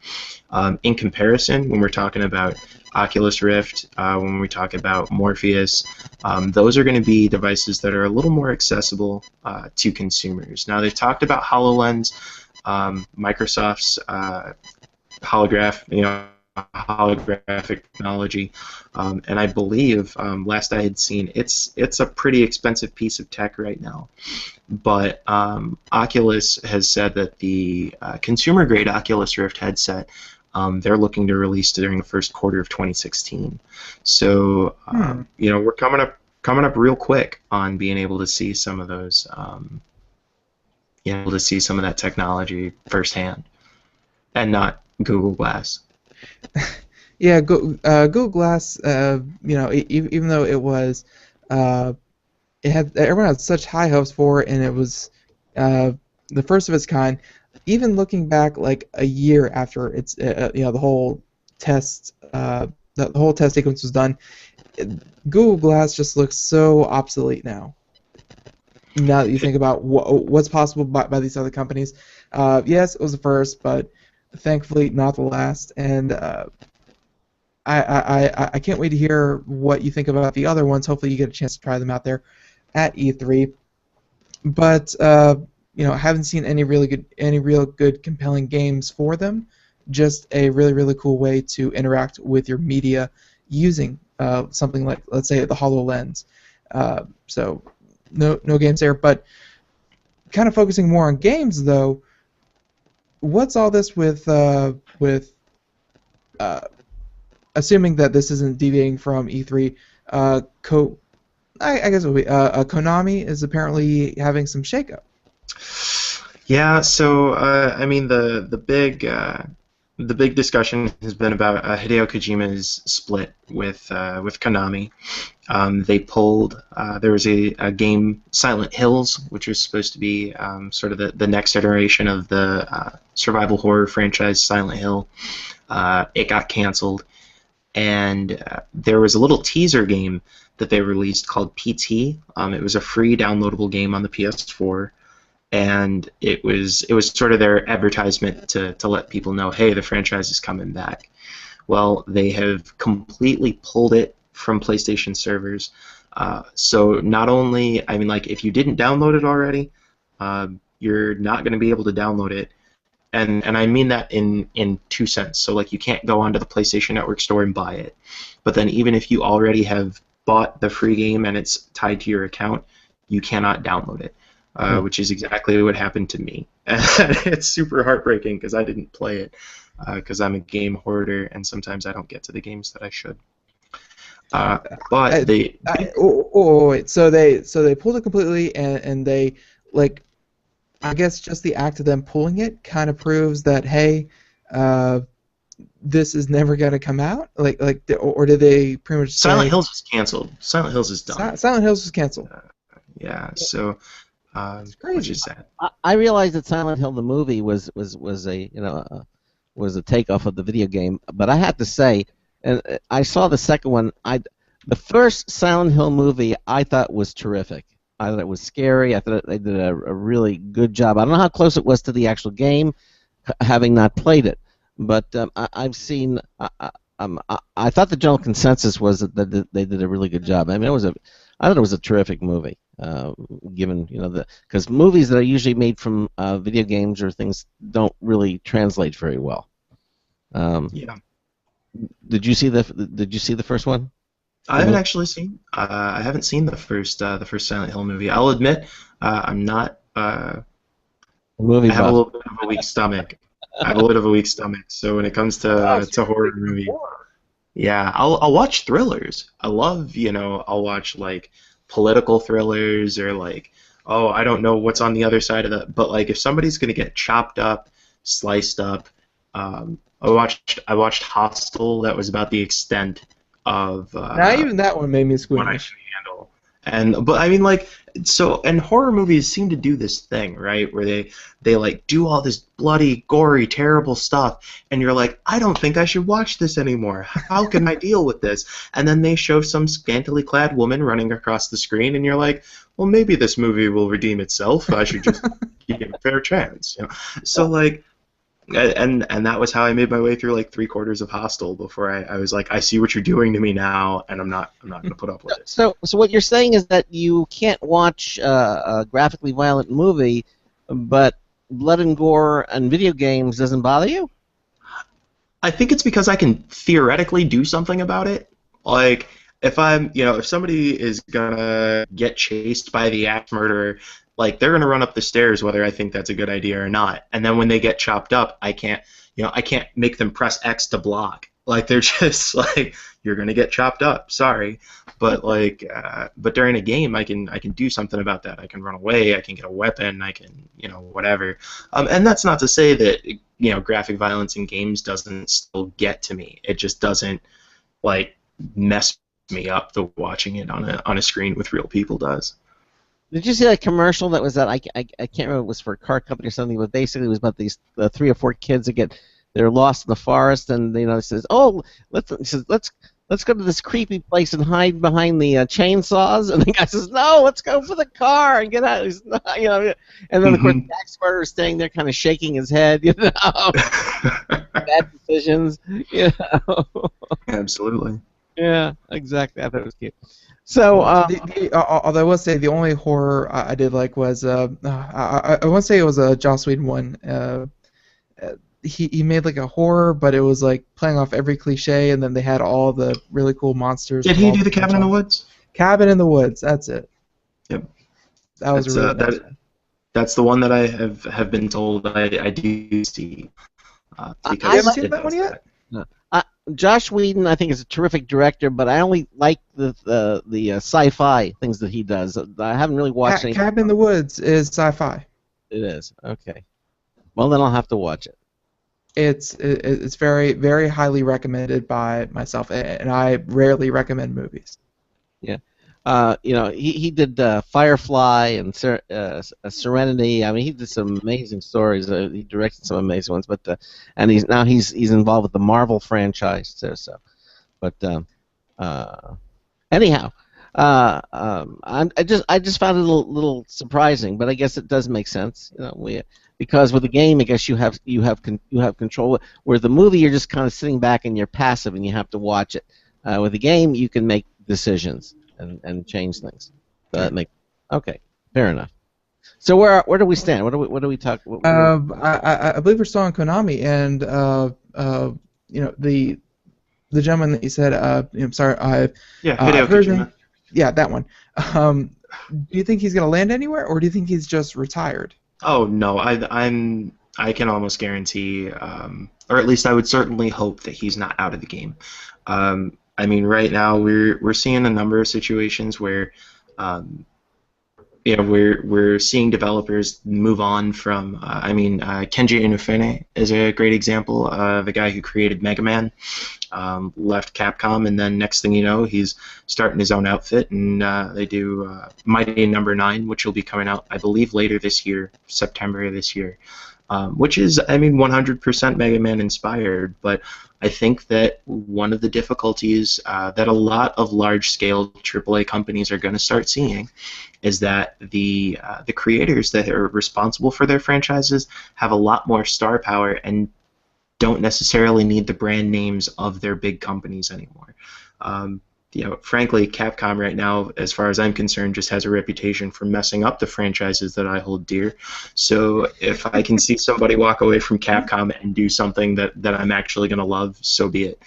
In comparison, when we're talking about Oculus Rift, when we talk about Morpheus, those are going to be devices that are a little more accessible to consumers. Now, they've talked about HoloLens, Microsoft's holographic technology, and I believe last I had seen it's a pretty expensive piece of tech right now, but Oculus has said that the consumer grade Oculus Rift headset they're looking to release during the first quarter of 2016. So we're coming up real quick on being able to see some of those able to see some of that technology firsthand, and not Google Glass. Yeah, Google Glass. Even though it was, everyone had such high hopes for it, and it was the first of its kind. Even looking back, like a year after it's, the whole test, the whole test sequence was done, Google Glass just looks so obsolete now. Now that you think about what's possible by these other companies, yes, it was the first, but thankfully not the last. And I can't wait to hear what you think about the other ones. Hopefully you get a chance to try them out there at E3. But haven't seen any real good compelling games for them. Just a really cool way to interact with your media using something like, let's say, the HoloLens. So no games there. But kind of focusing more on games though. What's all this with assuming that this isn't deviating from E3? I guess it would be Konami is apparently having some shakeup. Yeah, so I mean the big the big discussion has been about Hideo Kojima's split with Konami. They pulled. There was a game, Silent Hills, which was supposed to be sort of the next iteration of the survival horror franchise Silent Hill. It got canceled, and there was a little teaser game that they released called PT. It was a free downloadable game on the PS4. And it was sort of their advertisement to let people know, hey, the franchise is coming back. Well, they have completely pulled it from PlayStation servers. So not only, I mean, like, if you didn't download it already, you're not going to be able to download it. And I mean that in two sense. So, like, you can't go onto the PlayStation Network store and buy it. But then even if you already have bought the free game and it's tied to your account, you cannot download it. Which is exactly what happened to me. It's super heartbreaking because I didn't play it because I'm a game hoarder and sometimes I don't get to the games that I should. But they. Wait. So they pulled it completely, and they, like, I guess just the act of them pulling it kind of proves that, hey, this is never gonna come out. Or did they pretty much say Silent Hills was canceled. Silent Hills is done. Silent Hills was canceled. Yeah. So. Which is sad. I realized that Silent Hill the movie was a was a takeoff of the video game, but I have to say, and I saw the second one. The first Silent Hill movie I thought was terrific. I thought it was scary. I thought they did a really good job. I don't know how close it was to the actual game, having not played it, but I've seen. I thought the general consensus was that they did a really good job. I mean, I thought it was a terrific movie. Given because movies that are usually made from video games or things don't really translate very well. Yeah. Did you see the first one? I haven't actually seen. I haven't seen the first Silent Hill movie. I'll admit, I'm not. Movie I have buff. a little bit of a weak stomach. I have a little bit of a weak stomach. So when it comes to horror movies, yeah, I'll watch thrillers. I love I'll watch like political thrillers or like, oh, I don't know what's on the other side of that, but like if somebody's gonna get chopped up, sliced up, I watched Hostel. That was about the extent of Not even that one made me what I squeamish. can handle. But I mean, like, and horror movies seem to do this thing, right, where they like do all this bloody, gory, terrible stuff, and you're like, I don't think I should watch this anymore. How can I deal with this? And then they show some scantily clad woman running across the screen, and you're like, well, maybe this movie will redeem itself. I should just give it a fair chance. So like. And that was how I made my way through like 3/4 of Hostel before I was like, I see what you're doing to me now, and I'm not going to put up with it. So what you're saying is that you can't watch a graphically violent movie, but blood and gore and video games doesn't bother you? I think it's because I can theoretically do something about it. Like if if somebody is gonna get chased by the axe murderer, like they're gonna run up the stairs whether I think that's a good idea or not. And then when they get chopped up, I can't make them press X to block. Like they're just like, you're gonna get chopped up. Sorry, but like, but during a game, I can do something about that. I can run away. I can get a weapon. I can whatever. And that's not to say that graphic violence in games doesn't still get to me. It just doesn't like mess me up the watching it on a screen with real people does. Did you see that commercial that was that I can't remember if it was for a car company or something, but basically it was about these 3 or 4 kids that they're lost in the forest, and it says, oh, let's go to this creepy place and hide behind the chainsaws, and the guy says, no, let's go for the car and get out. And then of course the axe murderer is staying there, kind of shaking his head, bad decisions, Absolutely. Yeah, exactly. I thought it was cute. So, although I will say the only horror I did like was I won't say it was a Joss Whedon one. He made like a horror, but it was like playing off every cliche, and then they had all the really cool monsters. Did he do the Cabin in the Woods? Cabin in the Woods. That's it. Yep. That was really nice. That's the one that I have been told I do see. You haven't seen that one yet? Josh Whedon, I think, is a terrific director, but I only like the sci-fi things that he does. I haven't really watched any. Cabin in the Woods is sci-fi. It is, okay. Well, then I'll have to watch it. it's very very highly recommended by myself, and I rarely recommend movies. Yeah. He did Firefly and Serenity. I mean, he did some amazing stories. He directed some amazing ones, but and he's involved with the Marvel franchise too. So, but anyhow, I just found it a little surprising, but I guess it does make sense. Because with the game, I guess you have control. Where the movie, you're just kind of sitting back and you're passive and you have to watch it. With the game, you can make decisions and change things. So that makes okay, fair enough. So where do we stand? What do we talk? I believe we're still on Konami, and the gentleman that you said, I'm sorry, Hideo Kojima. Yeah, that one. Do you think he's gonna land anywhere, or do you think he's just retired? Oh no, I can almost guarantee, or at least I would certainly hope that he's not out of the game. I mean, right now we're seeing a number of situations where, we're seeing developers move on from. Kenji Inafune is a great example. The guy who created Mega Man left Capcom, and then next thing you know, he's starting his own outfit, and they do Mighty Number 9, which will be coming out, I believe, later this year, September of this year. Which is, 100% Mega Man inspired, but I think that one of the difficulties that a lot of large-scale AAA companies are going to start seeing is that the creators that are responsible for their franchises have a lot more star power and don't necessarily need the brand names of their big companies anymore. Frankly, Capcom right now, as far as I'm concerned, just has a reputation for messing up the franchises that I hold dear. So if I can see somebody walk away from Capcom and do something that I'm actually going to love, so be it.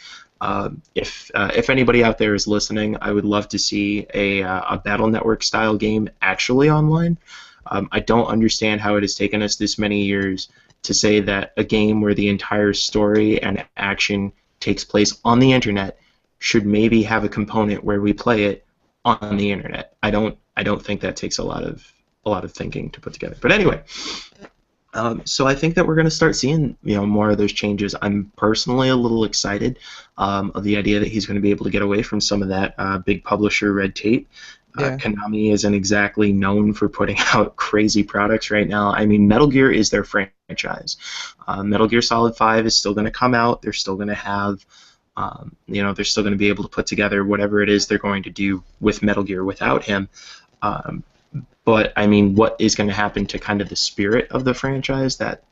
If anybody out there is listening, I would love to see a Battle Network style game actually online. I don't understand how it has taken us this many years to say that a game where the entire story and action takes place on the internet should maybe have a component where we play it on the internet. I don't think that takes a lot of thinking to put together. But anyway, so I think that we're going to start seeing more of those changes. I'm personally a little excited of the idea that he's going to be able to get away from some of that big publisher red tape. Konami isn't exactly known for putting out crazy products right now. I mean, Metal Gear is their franchise. Metal Gear Solid 5 is still going to come out. They're still going to have they're still going to be able to put together whatever it is they're going to do with Metal Gear without him. But I mean, what is going to happen to kind of the spirit of the franchise? That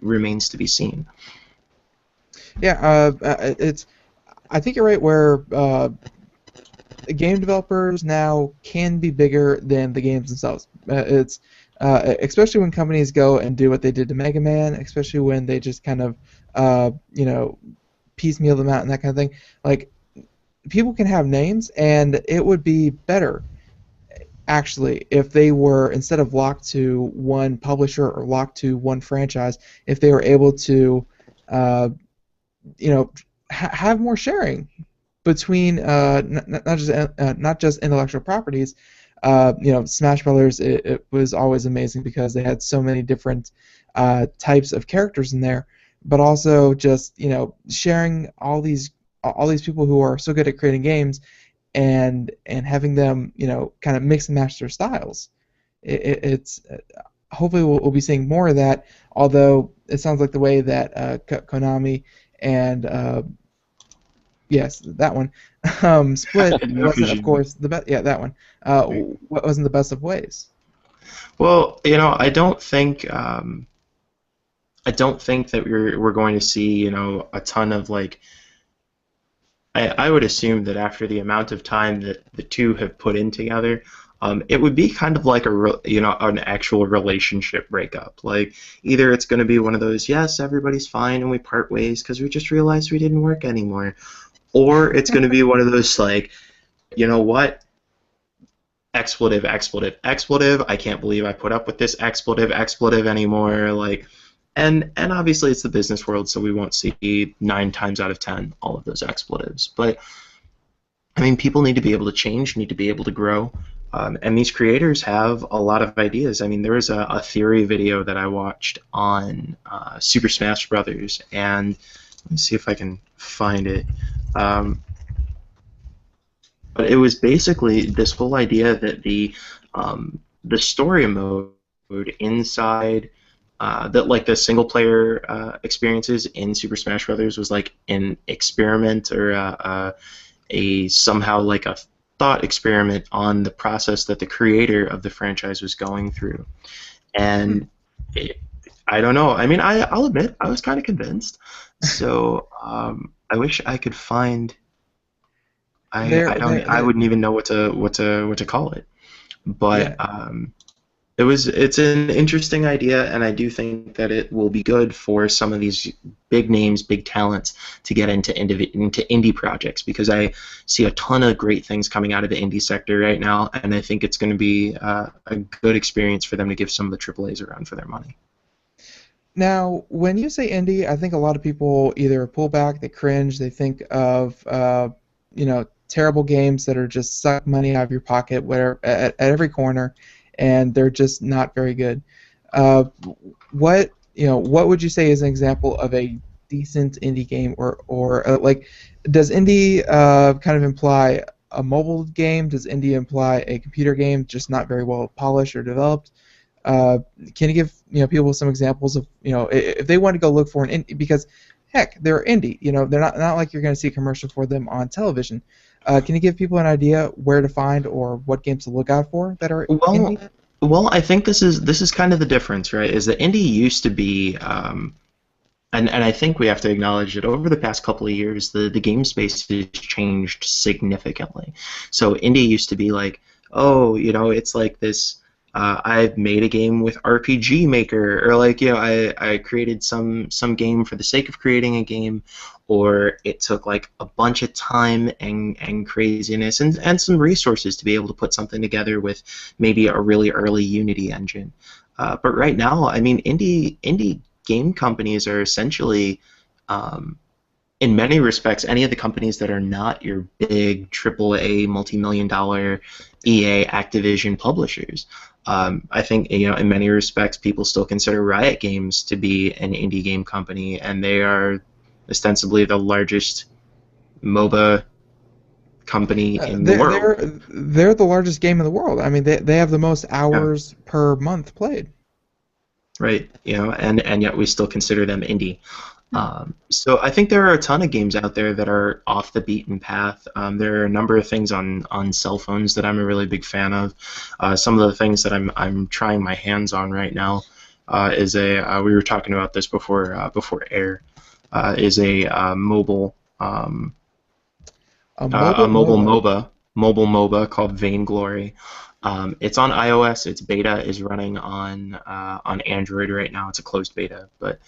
remains to be seen. Yeah, I think you're right. Where game developers now can be bigger than the games themselves. It's especially when companies go and do what they did to Mega Man, especially when they just kind of piecemeal them out and that kind of thing. Like, people can have names, and it would be better, actually, if they were, instead of locked to one publisher or locked to one franchise, if they were able to, have more sharing between not just intellectual properties. Smash Brothers, it was always amazing because they had so many different types of characters in there. But also just sharing all these people who are so good at creating games, and having them kind of mix and match their styles. It's hopefully we'll be seeing more of that. Although it sounds like the way that Konami and yes, that one split wasn't, of course, the best. Yeah, that one wasn't the best of ways. Well, I don't think. I don't think that we're going to see, a ton of like. I would assume that after the amount of time that the two have put in together, it would be kind of like an actual relationship breakup. Like, either it's going to be one of those, yes, everybody's fine and we part ways because we just realized we didn't work anymore, or it's going to be one of those like, you know what? Expletive, expletive, expletive. I can't believe I put up with this expletive, expletive anymore. Like. And obviously it's the business world, so we won't see 9 times out of 10 all of those expletives. But I mean, people need to be able to change, need to be able to grow. And these creators have a lot of ideas. I mean, there was a theory video that I watched on Super Smash Brothers, and let me see if I can find it. But it was basically this whole idea that the story mode inside that like the single player experiences in Super Smash Brothers was like an experiment or a somehow like a thought experiment on the process that the creator of the franchise was going through. And I don't know. I mean, I'll admit I was kind of convinced. So I wish I could find. I wouldn't even know what to call it. But it's an interesting idea, and I do think that it will be good for some of these big names, big talents to get into indie projects, because I see a ton of great things coming out of the indie sector right now, and I think it's going to be a good experience for them to give some of the AAAs a run for their money. Now, when you say indie, I think a lot of people either pull back, they cringe, they think of terrible games that are just suck money out of your pocket at every corner, and they're just not very good. What would you say is an example of a decent indie game, or like, does indie kind of imply a mobile game? Does indie imply a computer game just not very well polished or developed? Can you give people some examples of if they want to go look for an indie, because heck, they're indie. They're not like you're going to see a commercial for them on television. Can you give people an idea where to find or what games to look out for that are indie? Well, I think this is kind of the difference, right? Is that indie used to be, and I think we have to acknowledge that over the past couple of years, the game space has changed significantly. So indie used to be like, oh, it's like this. I've made a game with RPG Maker, or like I created some game for the sake of creating a game, or it took like a bunch of time and craziness and some resources to be able to put something together with maybe a really early Unity engine. But right now, I mean, indie game companies are essentially, in many respects, any of the companies that are not your big AAA multi-million-dollar EA Activision publishers. I think in many respects people still consider Riot Games to be an indie game company, and they are ostensibly the largest MOBA company in the world. They're the largest game in the world. I mean, they have the most hours per month played. Right, and yet we still consider them indie. So I think there are a ton of games out there that are off the beaten path. There are a number of things on cell phones that I'm a really big fan of. Some of the things that I'm trying my hands on right now is we were talking about this before air, is a mobile MOBA called Vainglory. It's on iOS. Its beta is running on Android right now. It's a closed beta, but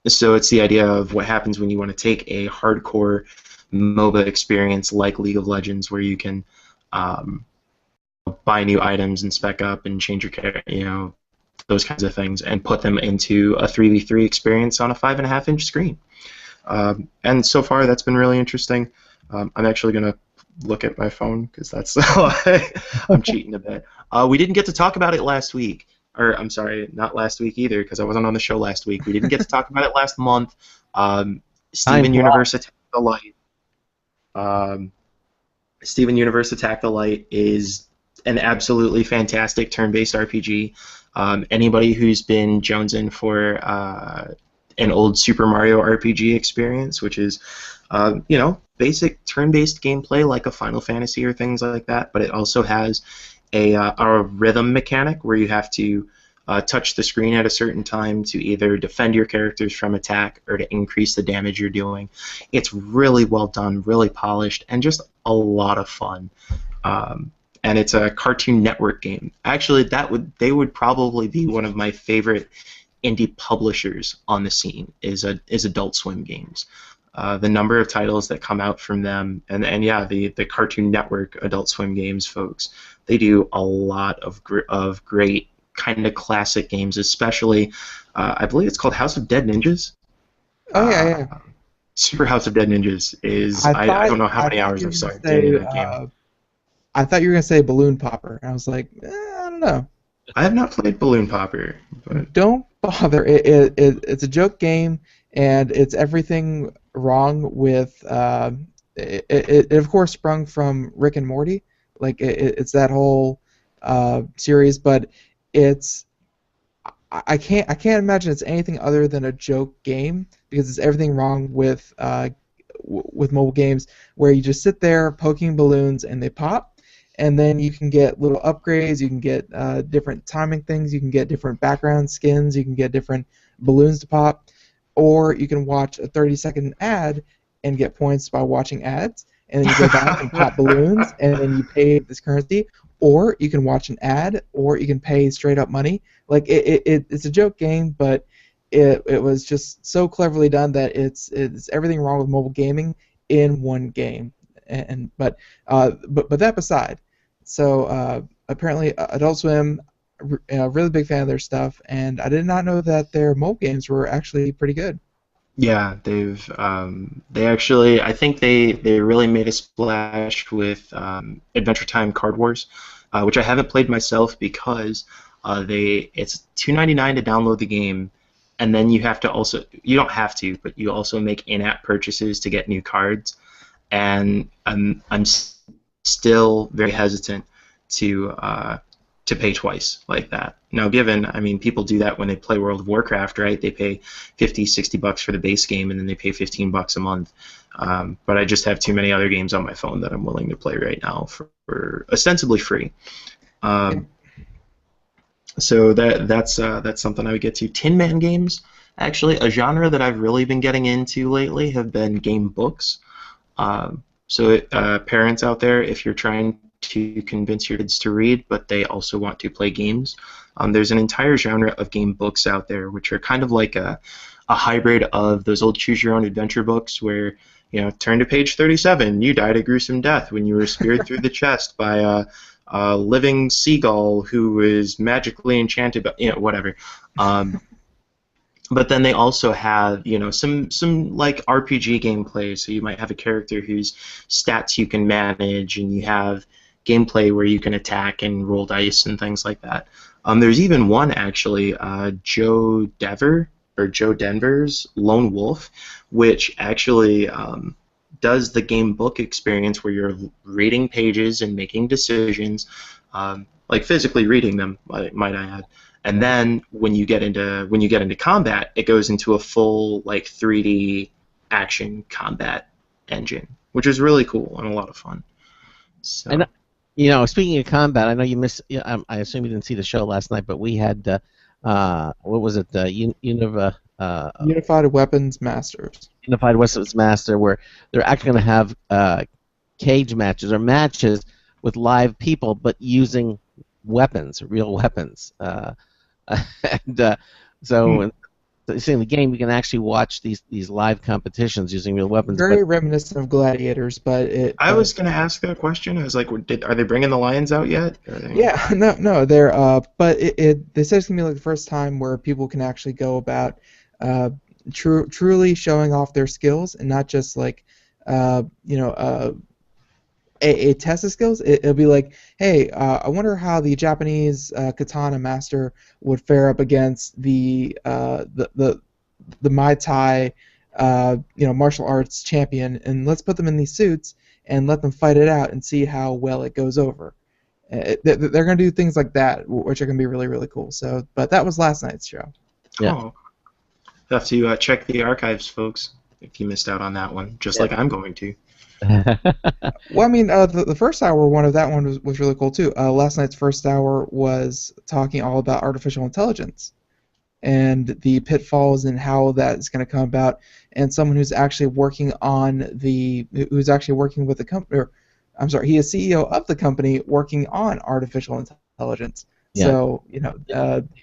so it's the idea of what happens when you want to take a hardcore MOBA experience like League of Legends, where you can buy new items and spec up and change your character, those kinds of things, and put them into a 3v3 experience on a 5.5-inch screen. And so far, that's been really interesting. I'm actually going to look at my phone because that's I'm cheating a bit. We didn't get to talk about it last week. Or I'm sorry, not last week either, because I wasn't on the show last week. We didn't get to talk about it last month. Steven Universe Attack the Light. Steven Universe Attack the Light is an absolutely fantastic turn-based RPG. Anybody who's been jonesing for an old Super Mario RPG experience, which is basic turn-based gameplay like a Final Fantasy or things like that, but it also has a rhythm mechanic where you have to touch the screen at a certain time to either defend your characters from attack or to increase the damage you're doing. It's really well done, really polished, and just a lot of fun. And it's a Cartoon Network game. Actually, they would probably be one of my favorite indie publishers on the scene is Adult Swim games. The number of titles that come out from them, and yeah, the Cartoon Network Adult Swim games folks, they do a lot of great kind of classic games, especially, I believe it's called House of Dead Ninjas. Oh, yeah. Super House of Dead Ninjas is, I don't know how many hours I've started in that game. I thought you were gonna say Balloon Popper, and I was like, I don't know. I have not played Balloon Popper, but Don't bother. It's a joke game, and it's everything wrong with. It of course sprung from Rick and Morty, like it's that whole series, but it's I can't imagine it's anything other than a joke game because it's everything wrong with mobile games where you just sit there poking balloons and they pop, and then you can get little upgrades, you can get different timing things, you can get different background skins, you can get different balloons to pop, or you can watch a 30-second ad and get points by watching ads, and then you go back and pop balloons, and then you pay this currency, or you can watch an ad, or you can pay straight up money. Like it's a joke game, but it was just so cleverly done that it's everything wrong with mobile gaming in one game. But that beside, so apparently Adult Swim, really big fan of their stuff, and I did not know that their mobile games were actually pretty good. yeah, they actually, I think they really made a splash with Adventure Time Card Wars, which I haven't played myself because it's $2.99 to download the game, and then you have to also, you don't have to, but you also make in-app purchases to get new cards, and I'm still very hesitant to pay twice like that. Now, given, I mean, people do that when they play World of Warcraft, right? They pay $50, $60 for the base game, and then they pay $15 a month. But I just have too many other games on my phone that I'm willing to play right now for ostensibly free. So that's something I would get to. Tin Man games, actually, a genre that I've really been getting into lately have been game books. So parents out there, if you're trying to convince your kids to read, but they also want to play games, there's an entire genre of game books out there, which are kind of like a hybrid of those old choose-your-own-adventure books where, you know, turn to page 37, you died a gruesome death when you were speared through the chest by a living seagull who was magically enchanted, by, you know, whatever. But then they also have, you know, some like RPG gameplay. So you might have a character whose stats you can manage, and you have gameplay where you can attack and roll dice and things like that. There's even one actually, Joe Denver's Lone Wolf, which actually does the game book experience where you're reading pages and making decisions, like physically reading them, might I add. And then when you get into combat, it goes into a full like 3D action combat engine, which is really cool and a lot of fun. So. And, you know, speaking of combat, I know you missed. I assume you didn't see the show last night, but we had what was it? Unified Weapons Masters. Unified Weapons Master, where they're actually going to have cage matches or matches with live people, but using weapons, real weapons. And so, in the game, you can actually watch these live competitions using real weapons. Very reminiscent of Gladiators, but I was going to ask that question. I was like, are they bringing the lions out yet? Yeah, no, they're but they said it's gonna be like the first time where people can actually go about truly showing off their skills and not just like a test of skills. It'll be like, hey, I wonder how the Japanese katana master would fare up against the Muay Thai martial arts champion, and let's put them in these suits and let them fight it out and see how well it goes over. They're going to do things like that, which are going to be really, really cool. So, but that was last night's show. Yeah. Oh. You'll have to check the archives, folks, if you missed out on that one, just like I'm going to. Well, I mean, the first hour one of that one was really cool too. Last night's first hour was talking all about artificial intelligence and the pitfalls and how that is going to come about, and someone who's actually working with the company. I'm sorry, he is CEO of the company working on artificial intelligence. Yeah. So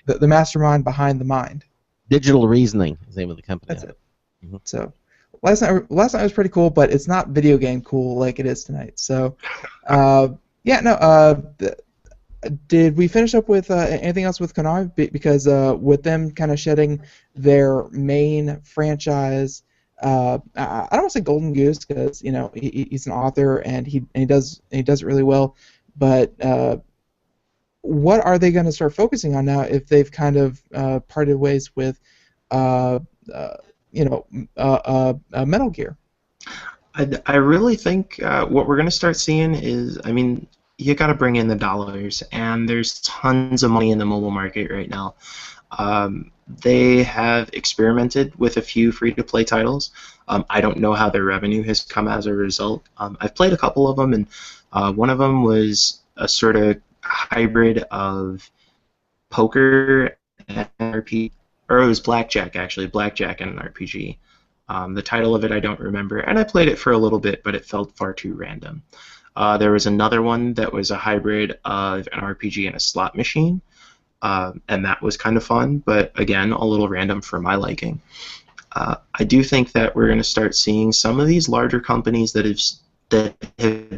the mastermind behind the mind. Digital Reasoning is the name of the company. That's it. Mm-hmm. So. Last night was pretty cool, but it's not video game cool like it is tonight. So, did we finish up with anything else with Konami? Because with them kind of shedding their main franchise, I don't want to say Golden Goose because he's an author and he does it really well. but what are they going to start focusing on now if they've kind of parted ways with, Metal Gear? I really think what we're going to start seeing is, I mean, you got to bring in the dollars, and there's tons of money in the mobile market right now. They have experimented with a few free-to-play titles. I don't know how their revenue has come as a result. I've played a couple of them, and one of them was a sort of hybrid of poker and RPG, or it was blackjack actually, blackjack and an RPG. The title of it I don't remember, and I played it for a little bit, but it felt far too random. There was another one that was a hybrid of an RPG and a slot machine, and that was kind of fun, but again, a little random for my liking. I do think that we're going to start seeing some of these larger companies that have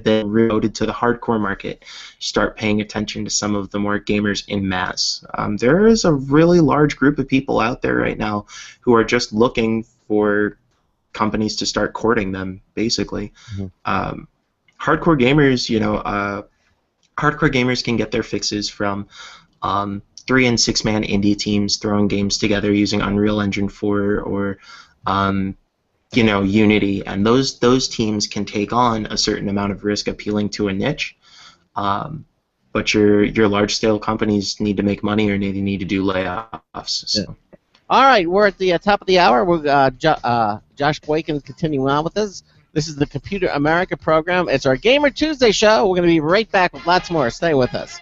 been reloaded to the hardcore market start paying attention to some of the more gamers in mass. There is a really large group of people out there right now who are just looking for companies to start courting them, basically. Mm-hmm. Hardcore gamers, hardcore gamers can get their fixes from 3 and 6 man indie teams throwing games together using Unreal Engine 4 or Unity, and those teams can take on a certain amount of risk appealing to a niche. But your large scale companies need to make money or they need to do layoffs. So. Yeah. All right, we're at the top of the hour. We're Josh Boykin continuing on with us. This is the Computer America program. It's our Gamer Tuesday show. We're going to be right back with lots more. Stay with us.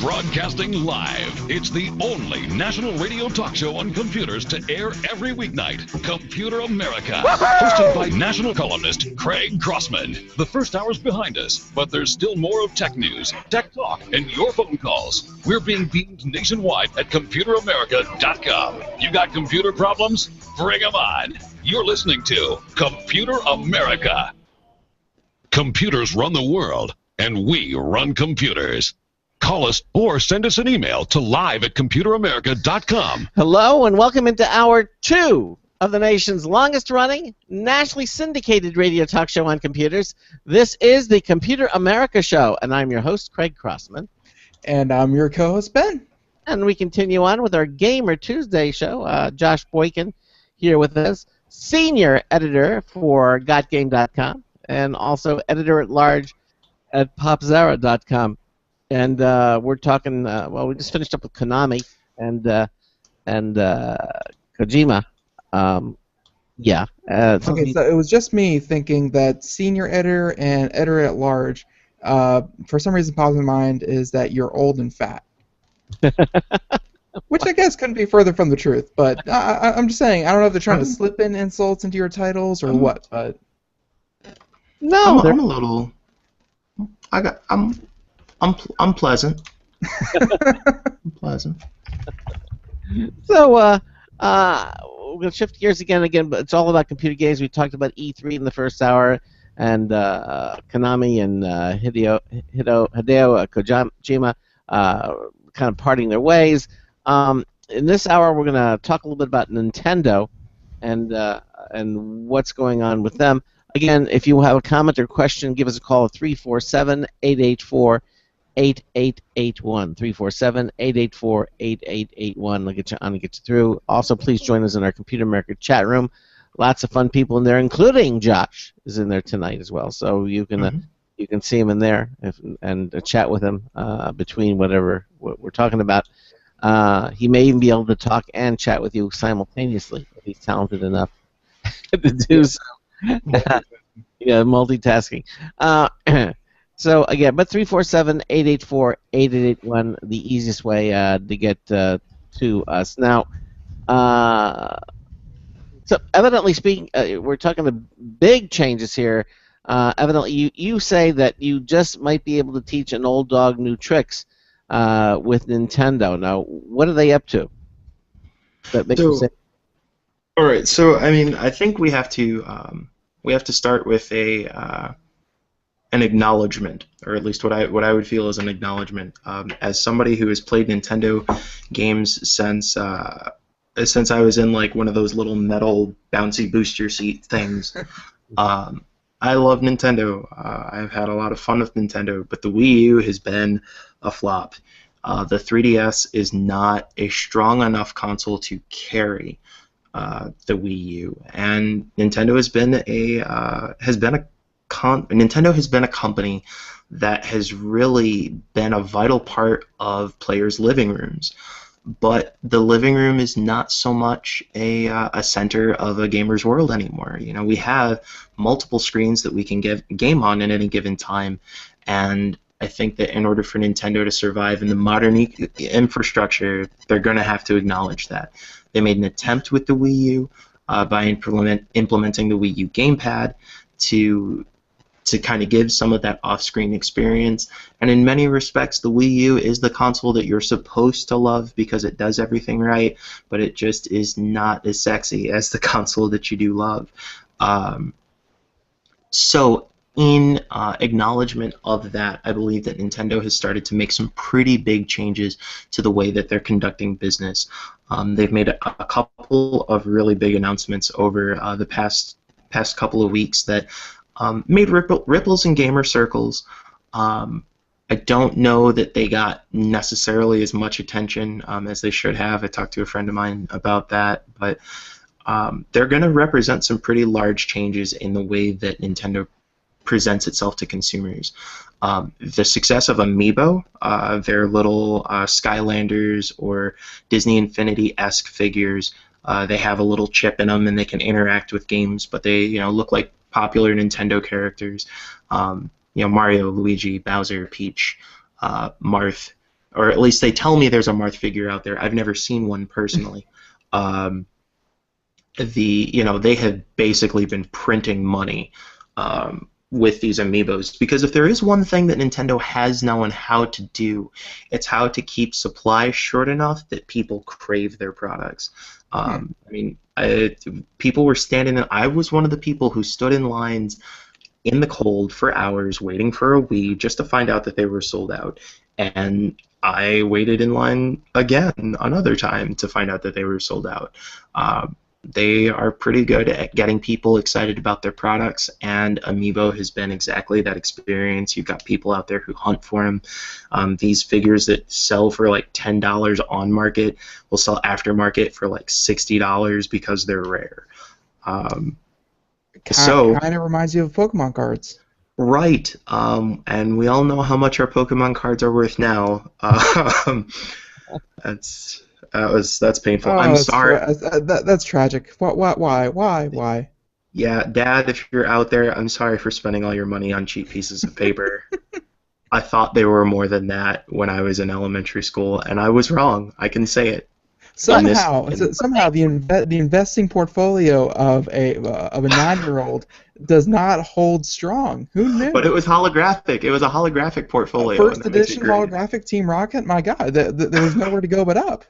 Broadcasting live, it's the only national radio talk show on computers to air every weeknight. Computer America, hosted by national columnist Craig Crossman. The first hour's behind us, but there's still more of tech news, tech talk, and your phone calls. We're being beamed nationwide at ComputerAmerica.com. You got computer problems? Bring them on. You're listening to Computer America. Computers run the world, and we run computers. Call us or send us an email to live@computeramerica.com. Hello and welcome into Hour 2 of the nation's longest-running, nationally syndicated radio talk show on computers. This is the Computer America Show, and I'm your host, Craig Crossman. And I'm your co-host, Ben. And we continue on with our Gamer Tuesday show. Josh Boykin here with us, senior editor for GotGame.com, and also editor-at-large at PopZara.com. And we're talking. We just finished up with Konami and Kojima. Okay, so it was just me thinking that senior editor and editor at large, for some reason, pops in mind is that you're old and fat, which I guess couldn't be further from the truth. But I'm just saying, I don't know if they're trying to slip in insults into your titles or what. But no, I'm a little. I'm pleasant. I'm pleasant. So, we're going to shift gears again, but it's all about computer games. We talked about E3 in the first hour, and Konami and Hideo Kojima kind of parting their ways. In this hour, we're going to talk a little bit about Nintendo and what's going on with them. Again, if you have a comment or question, give us a call at 347-884-8881, 347-884-8881. We'll get you on and get you through. Also, please join us in our Computer America chat room. Lots of fun people in there, including Josh is in there tonight as well. So you can you can see him in there and chat with him between what we're talking about. He may even be able to talk and chat with you simultaneously if he's talented enough to do so. Yeah, multitasking. So again, but 347-884-8881, the easiest way to get to us. Now, so evidently speaking, we're talking about big changes here. Evidently, you say that you just might be able to teach an old dog new tricks with Nintendo. Now, what are they up to? That makes you say. All right. So I mean, I think we have to start with an acknowledgement, or at least what I would feel is an acknowledgement. As somebody who has played Nintendo games since I was in like one of those little metal bouncy booster seat things, I love Nintendo. I've had a lot of fun with Nintendo, but the Wii U has been a flop. The 3DS is not a strong enough console to carry the Wii U, and Nintendo Nintendo has been a company that has really been a vital part of players' living rooms. But the living room is not so much a center of a gamer's world anymore. You know, we have multiple screens that we can game on at any given time, and I think that in order for Nintendo to survive in the modern infrastructure, they're going to have to acknowledge that. They made an attempt with the Wii U by implementing the Wii U gamepad to kind of give some of that off-screen experience. And in many respects, the Wii U is the console that you're supposed to love because it does everything right, but it just is not as sexy as the console that you do love. So in acknowledgement of that, I believe that Nintendo has started to make some pretty big changes to the way that they're conducting business. They've made a couple of really big announcements over the past couple of weeks that made ripples in gamer circles. I don't know that they got necessarily as much attention as they should have. I talked to a friend of mine about that, but they're going to represent some pretty large changes in the way that Nintendo presents itself to consumers. The success of Amiibo, their little Skylanders or Disney Infinity-esque figures, they have a little chip in them and they can interact with games, but they look like popular Nintendo characters. Mario, Luigi, Bowser, Peach, Marth, or at least they tell me there's a Marth figure out there. I've never seen one personally. They have basically been printing money with these amiibos, because if there is one thing that Nintendo has known how to do, it's how to keep supply short enough that people crave their products. People were standing in. I was one of the people who stood in lines in the cold for hours waiting for a Wii just to find out that they were sold out. And I waited in line again another time to find out that they were sold out. They are pretty good at getting people excited about their products, and Amiibo has been exactly that experience. You've got people out there who hunt for them. These figures that sell for like $10 on market will sell aftermarket for like $60 because they're rare. Kind of reminds you of Pokemon cards. Right, and we all know how much our Pokemon cards are worth now. That's painful. I'm sorry. That's tragic. Why? Yeah, Dad, if you're out there, I'm sorry for spending all your money on cheap pieces of paper. I thought they were more than that when I was in elementary school, and I was wrong. I can say it. Somehow the investing portfolio of a 9-year-old does not hold strong. Who knew? But it was holographic. It was a holographic portfolio. First edition holographic Team Rocket. My God, there was nowhere to go but up.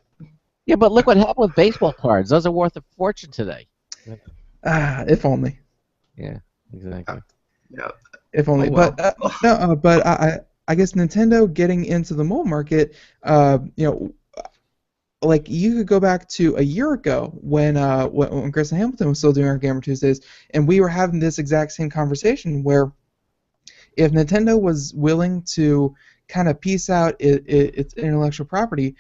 Yeah, but look what happened with baseball cards. Those are worth a fortune today. If only. Yeah, exactly. Yeah. If only. Oh, well. But I guess Nintendo getting into the mobile market, like you could go back to a year ago when Chris and Hamilton was still doing our Gamer Tuesdays, and we were having this exact same conversation where if Nintendo was willing to kind of piece out its intellectual property,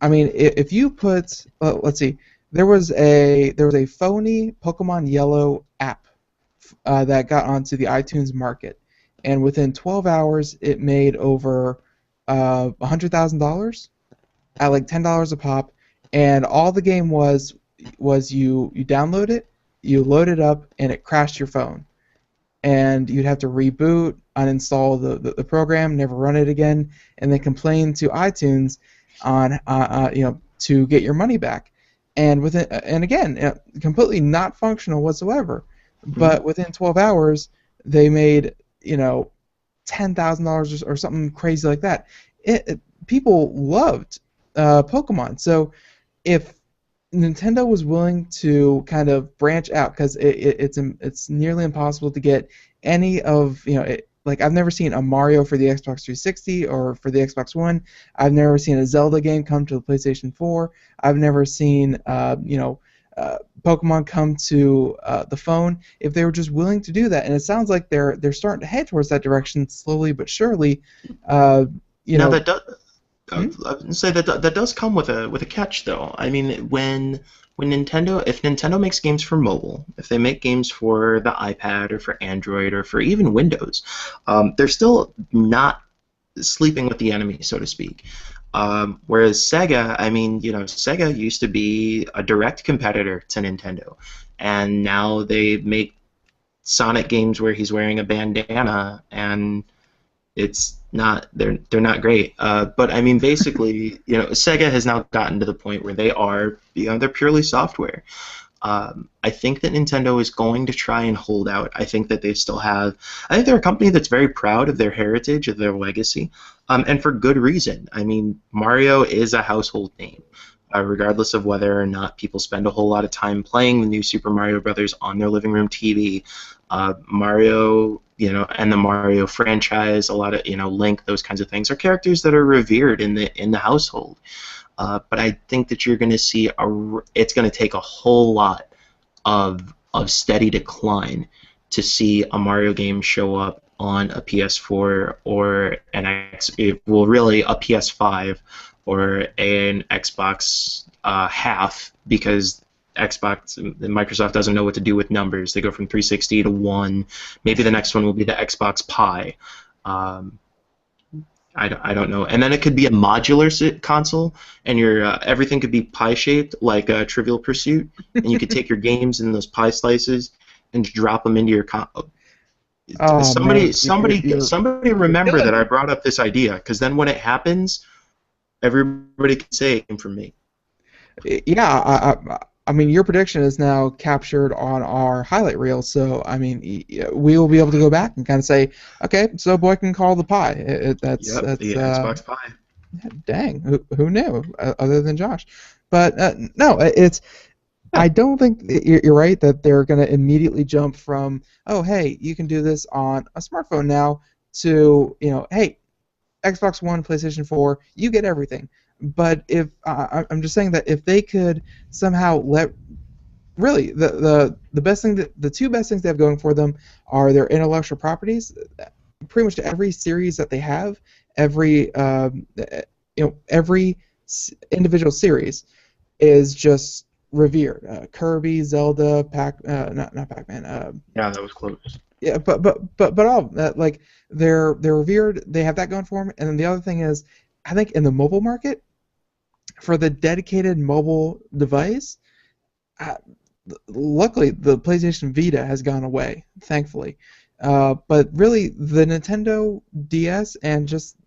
I mean, if you put, let's see, there was a phony Pokemon Yellow app that got onto the iTunes market, and within 12 hours it made over $100,000 at like $10 a pop, and all the game was you download it, you load it up, and it crashed your phone, and you'd have to reboot, uninstall the program, never run it again, and then complain to iTunes on to get your money back, and again completely not functional whatsoever. But within 12 hours they made $10,000 or something crazy like that. People loved Pokemon. So if Nintendo was willing to kind of branch out, because it's nearly impossible to get any of like I've never seen a Mario for the Xbox 360 or for the Xbox One. I've never seen a Zelda game come to the PlayStation 4. I've never seen Pokemon come to the phone, if they were just willing to do that, and it sounds like they're starting to head towards that direction slowly but surely. Now that does, Hmm? I would say that does come with a catch though. I mean, when if Nintendo makes games for mobile, if they make games for the iPad or for Android or for even Windows, they're still not sleeping with the enemy, so to speak. Whereas Sega, I mean, Sega used to be a direct competitor to Nintendo, and now they make Sonic games where he's wearing a bandana, and it's not they're not great. But I mean, basically, Sega has now gotten to the point where they are, they're purely software. I think that Nintendo is going to try and hold out. I think that they still have. I think they're a company that's very proud of their heritage, of their legacy, and for good reason. I mean, Mario is a household name, regardless of whether or not people spend a whole lot of time playing the new Super Mario Brothers on their living room TV. Mario, and the Mario franchise, a lot of, Link, those kinds of things are characters that are revered in the household. But I think that you're going to see it's going to take a whole lot of steady decline to see a Mario game show up on a PS4 or really a PS5 or an Xbox half, because Xbox and Microsoft doesn't know what to do with numbers. They go from 360 to 1. Maybe the next one will be the Xbox Pi. I don't know. And then it could be a modular console, and everything could be pie-shaped, like Trivial Pursuit, and you could take your games in those pie slices and just drop them into your Oh, man. somebody remember that I brought up this idea, because then when it happens, everybody can say it came from me. Yeah, I mean, your prediction is now captured on our highlight reel, so I mean, we will be able to go back and kind of say, okay, so Boykin called the pie. That's the Xbox Pi. Dang, who knew, other than Josh? But no, it's. I don't think you're right that they're going to immediately jump from, oh, hey, you can do this on a smartphone now, to, hey, Xbox One, PlayStation 4, you get everything. But if I'm just saying that if they could somehow really the best thing the two best things they have going for them are their intellectual properties. Pretty much every series that they have, every individual series is just revered. Kirby, Zelda, not Pac-Man. Yeah, that was close. Yeah, but all like they're revered. They have that going for them. And then the other thing is, I think in the mobile market, for the dedicated mobile device, luckily the PlayStation Vita has gone away, thankfully. But really, the Nintendo DS and just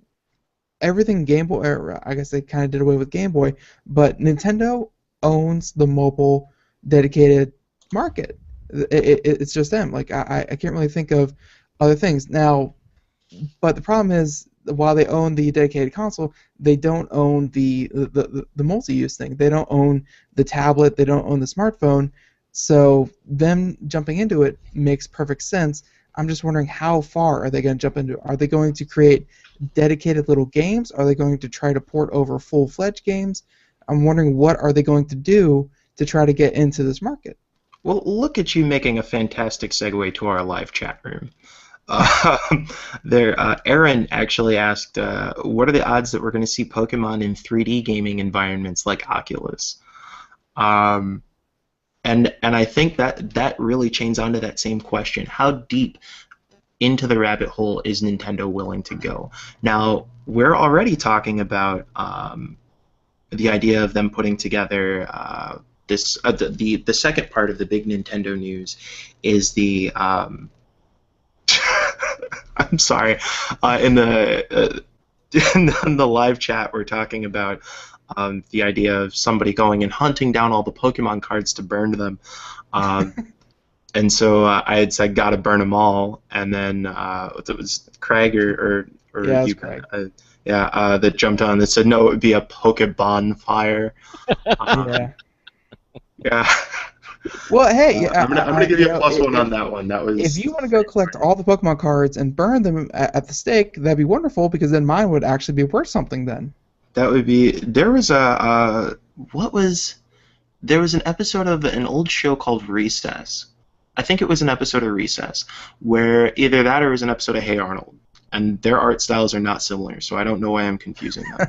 everything Game Boy, or I guess they kind of did away with Game Boy, but Nintendo owns the mobile dedicated market. It's just them. Like I can't really think of other things now. But the problem is, while they own the dedicated console, they don't own the multi-use thing. They don't own the tablet. They don't own the smartphone. So them jumping into it makes perfect sense. I'm just wondering, how far are they going to jump into it? Are they going to create dedicated little games? Are they going to try to port over full-fledged games? I'm wondering, what are they going to do to try to get into this market? Well, look at you making a fantastic segue to our live chat room. Aaron actually asked, what are the odds that we're going to see Pokemon in 3D gaming environments like Oculus? And I think that really chains onto that same question. How deep into the rabbit hole is Nintendo willing to go? Now, we're already talking about the idea of them putting together the second part of the big Nintendo news is the I'm sorry. In the live chat, we're talking about the idea of somebody going and hunting down all the Pokemon cards to burn them. And so I had said, gotta burn them all. And then it was Craig or Yeah, you, Craig. that jumped on that said, no, it would be a Pokebon fire. Yeah. Yeah. Well, hey, I'm gonna give you a plus one on that one. That was. If you want to go collect all the Pokemon cards and burn them at the stake, that'd be wonderful, because then mine would actually be worth something then. That would be. There was a what was There was an episode of an old show called Recess. I think it was an episode of Recess, where either that or it was an episode of Hey Arnold. And their art styles are not similar, so I don't know why I'm confusing them.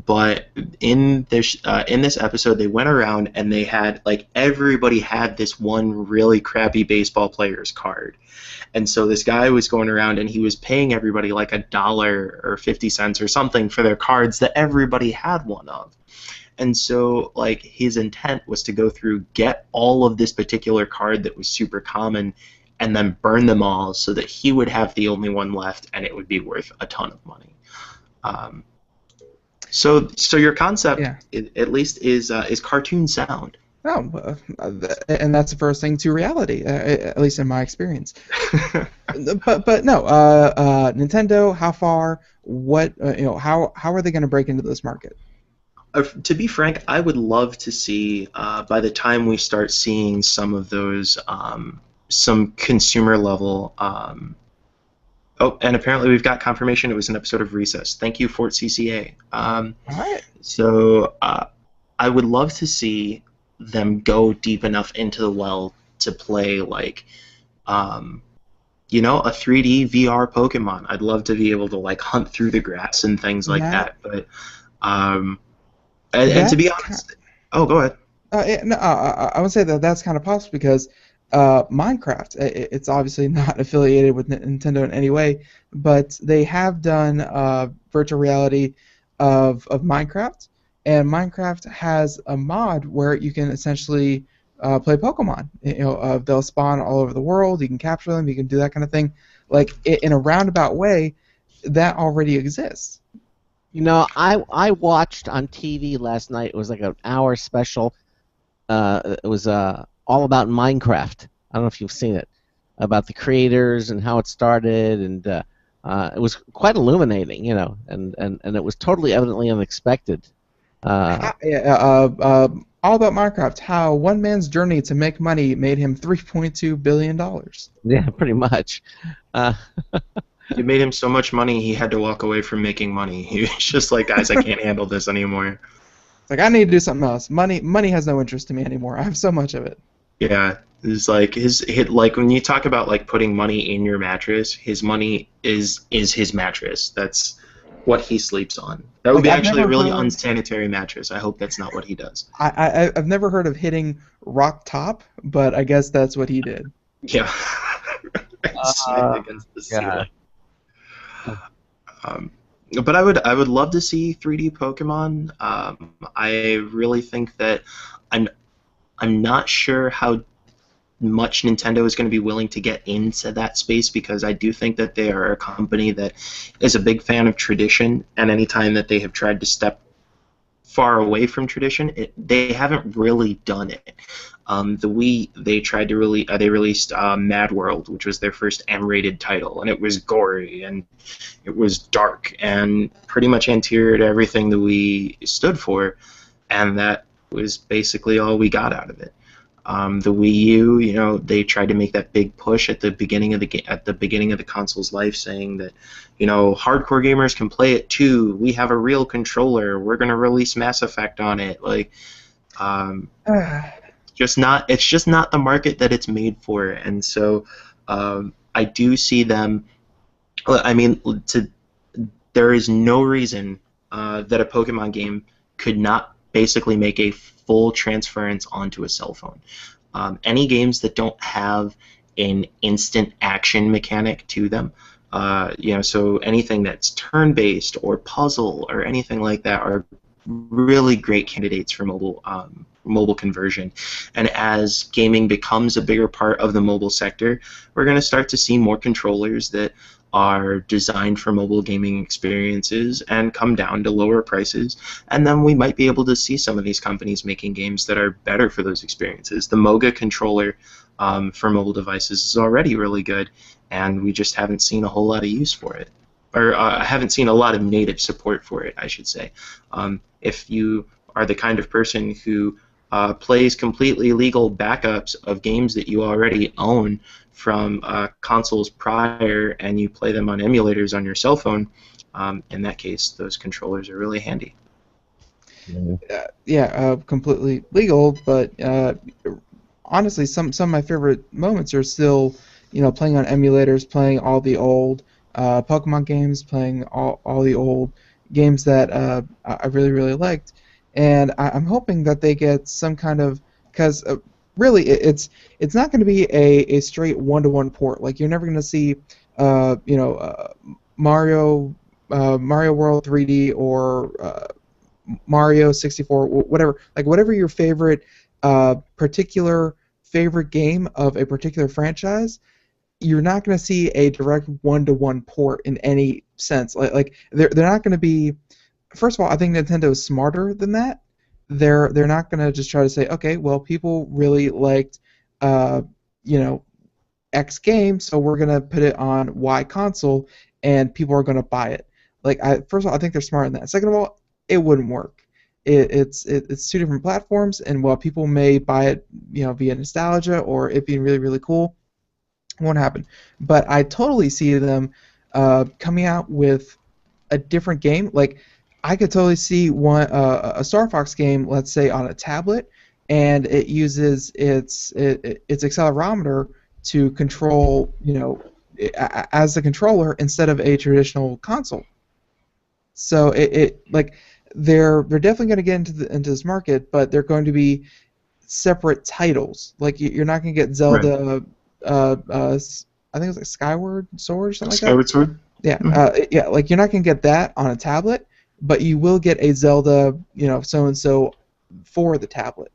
But in this episode, they went around and they had, like, everybody had this one really crappy baseball player's card. And so this guy was going around and he was paying everybody like $1 or 50 cents or something for their cards that everybody had one of. And so, like, his intent was to go through, get all of this particular card that was super common, and then burn them all so that he would have the only one left, and it would be worth a ton of money. So your concept, at least, is cartoon sound. Oh, and that's the first thing to reality, at least in my experience. but no, Nintendo, how far? What how are they going to break into this market? To be frank, I would love to see by the time we start seeing some of those some consumer level. Oh, and apparently we've got confirmation it was an episode of Recess. Thank you, Fort CCA. All right. So I would love to see them go deep enough into the well to play like, a 3D VR Pokemon. I'd love to be able to like hunt through the grass and things like that. But and to be honest, go ahead. I would say that that's kind of possible because Minecraft, it's obviously not affiliated with Nintendo in any way, but they have done virtual reality of Minecraft, and Minecraft has a mod where you can essentially play Pokemon. They'll spawn all over the world. You can capture them. You can do that kind of thing. Like in a roundabout way, that already exists. I watched on TV last night. It was like an hour special. It was all about Minecraft. I don't know if you've seen it, about the creators and how it started, and it was quite illuminating, and it was totally evidently unexpected. All about Minecraft, how one man's journey to make money made him $3.2 billion. Yeah, pretty much. It made him so much money he had to walk away from making money. He was just like, guys, I can't handle this anymore. It's like, I need to do something else. Money has no interest to me anymore. I have so much of it. Yeah, it's like like when you talk about like putting money in your mattress, his money is his mattress. That's what he sleeps on. That would be actually a really unsanitary mattress. I hope that's not what he does. I've never heard of hitting rock top, but I guess that's what he did. Yeah. Smacked against the ceiling. But I would love to see 3D Pokemon. I really think that I'm not sure how much Nintendo is going to be willing to get into that space, because I do think that they are a company that is a big fan of tradition, and anytime that they have tried to step far away from tradition, they haven't really done it. The Wii, they tried to they released Mad World, which was their first M-rated title, and it was gory and it was dark and pretty much anterior to everything the Wii stood for, and that was basically all we got out of it. The Wii U, they tried to make that big push at the beginning of the console's life, saying that, hardcore gamers can play it too. We have a real controller. We're gonna release Mass Effect on it. Like, it's just not the market that it's made for. And so, I do see them. I mean, there is no reason that a Pokemon game could not basically make a full transference onto a cell phone. Any games that don't have an instant action mechanic to them, so anything that's turn-based or puzzle or anything like that are really great candidates for mobile conversion. And as gaming becomes a bigger part of the mobile sector, we're going to start to see more controllers that are designed for mobile gaming experiences and come down to lower prices, and then we might be able to see some of these companies making games that are better for those experiences. The Moga controller for mobile devices is already really good, and we just haven't seen a whole lot of use for it, or haven't seen a lot of native support for it, I should say. If you are the kind of person who plays completely legal backups of games that you already own from consoles prior, and you play them on emulators on your cell phone, in that case, those controllers are really handy. completely legal. But honestly, some of my favorite moments are still, playing on emulators, playing all the old Pokemon games, playing all the old games that I really really liked, and I'm hoping that they get some kind of, because really it's not going to be a straight one-to-one port. Like you're never going to see Mario Mario World 3D or Mario 64, whatever, like whatever your favorite particular favorite game of a particular franchise, you're not going to see a direct one-to-one port in any sense. Like they're not going to be. First of all, I think Nintendo is smarter than that. They're not going to just try to say, okay, well, people really liked, uh, you know, X game, so we're going to put it on Y console, and people are going to buy it. First of all, I think they're smarter than that. Second of all, it wouldn't work. It's two different platforms, and while people may buy it, via nostalgia or it being really really cool, it won't happen. But I totally see them coming out with a different game. Like I could totally see a Star Fox game, let's say on a tablet, and it uses its accelerometer to control, as the controller instead of a traditional console. So like they're definitely going to get into this market, but they're going to be separate titles. Like you're not going to get Zelda. I think it's like Skyward Sword or something like that. Skyward Sword. Yeah, Mm-hmm. yeah. Like you're not going to get that on a tablet, but you will get a Zelda, so and so for the tablet.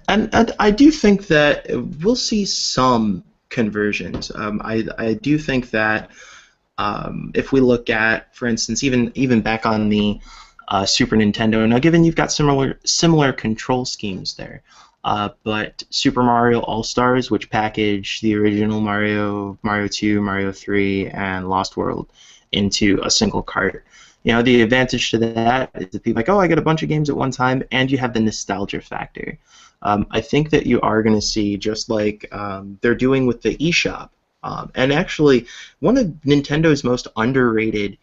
And I do think that we'll see some conversions. I do think that if we look at, for instance, even back on the Super Nintendo, now given you've got similar control schemes there, but Super Mario All Stars, which package the original Mario, Mario 2, Mario 3, and Lost World into a single cart. The advantage to that is that people are like, oh, I get a bunch of games at one time, and you have the nostalgia factor. I think that you are going to see, just like they're doing with the eShop, and actually, one of Nintendo's most underrated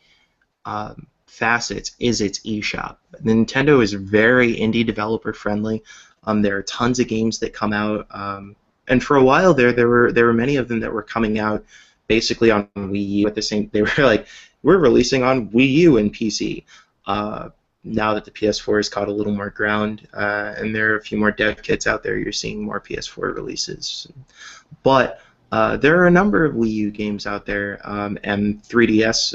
facets is its eShop. Nintendo is very indie developer friendly. There are tons of games that come out, and for a while there were many of them that were coming out basically on Wii U at the same. They were like, we're releasing on Wii U and PC. Now that the PS4 has caught a little more ground, and there are a few more dev kits out there, you're seeing more PS4 releases. But there are a number of Wii U games out there, and 3DS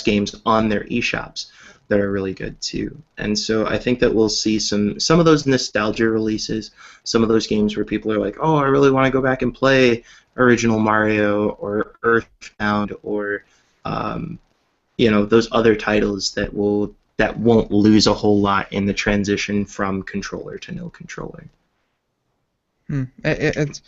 games on their eShops that are really good too. And so I think that we'll see some of those nostalgia releases, some of those games where people are like, oh, I really want to go back and play original Mario or Earthbound or those other titles that won't lose a whole lot in the transition from controller to no controller. It's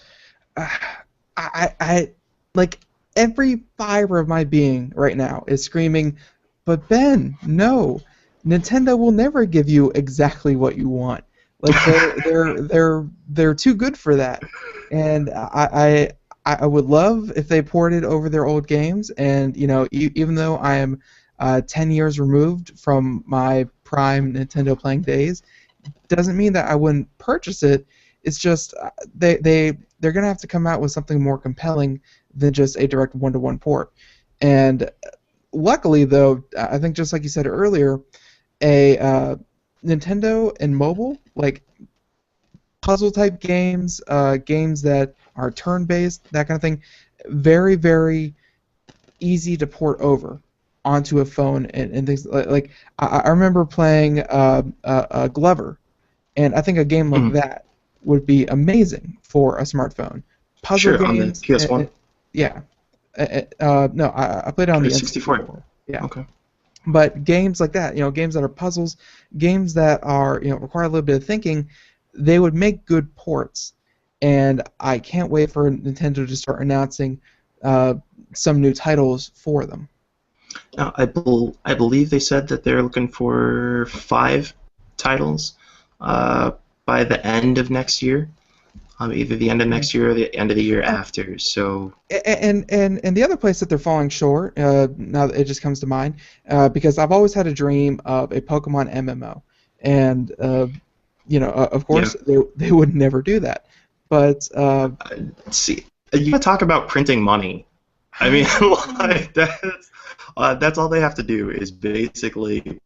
I like every fiber of my being right now is screaming, but Ben, no, Nintendo will never give you exactly what you want. Like they're too good for that, and I would love if they ported over their old games, and even though I am 10 years removed from my prime Nintendo playing days, doesn't mean that I wouldn't purchase it. It's just they're gonna have to come out with something more compelling than just a direct one-to-one port. And luckily, though, I think just like you said earlier, a Nintendo and mobile, like puzzle type games, games that are turn-based, that kind of thing, very very easy to port over onto a phone and things like I remember playing Glover, and I think a game like that would be amazing for a smartphone. Puzzle sure, games, on the PS1. Yeah. No, I played it on the 64. N64. Yeah. Okay. But games like that, games that are puzzles, games that are, require a little bit of thinking, they would make good ports. And I can't wait for Nintendo to start announcing some new titles for them. Now, I believe they said that they're looking for 5 titles by the end of next year. either the end of next year or the end of the year after. So And the other place that they're falling short, now that it just comes to mind, because I've always had a dream of a Pokemon MMO, and of course they would never do that. But see, you gotta talk about printing money. I mean, like, that's all they have to do is basically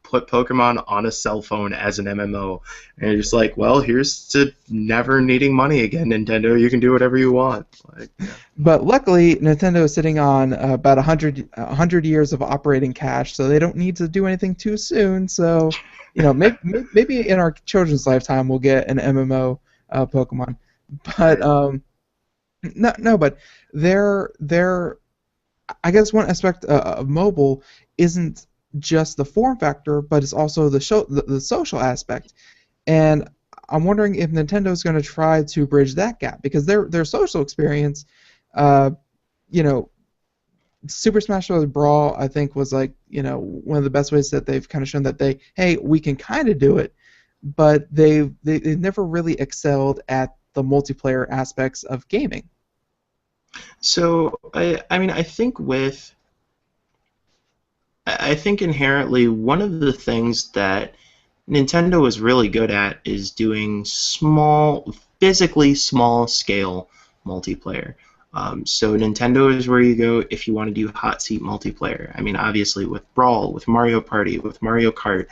put Pokemon on a cell phone as an MMO, and you're just like, well, here's to never needing money again, Nintendo. You can do whatever you want. Like, yeah. But luckily, Nintendo is sitting on about 100 years of operating cash, so they don't need to do anything too soon. So, maybe in our children's lifetime we'll get an MMO Pokemon. But no, but they're I guess one aspect of mobile isn't just the form factor, but it's also the social aspect. And I'm wondering if Nintendo's going to try to bridge that gap, because their social experience, Super Smash Bros. Brawl, I think, was like, one of the best ways that they've kind of shown that we can kind of do it, but they've never really excelled at the multiplayer aspects of gaming. So I mean, I think inherently one of the things that Nintendo is really good at is doing physically small scale multiplayer. So Nintendo is where you go if you want to do hot seat multiplayer. I mean, obviously with Brawl, with Mario Party, with Mario Kart,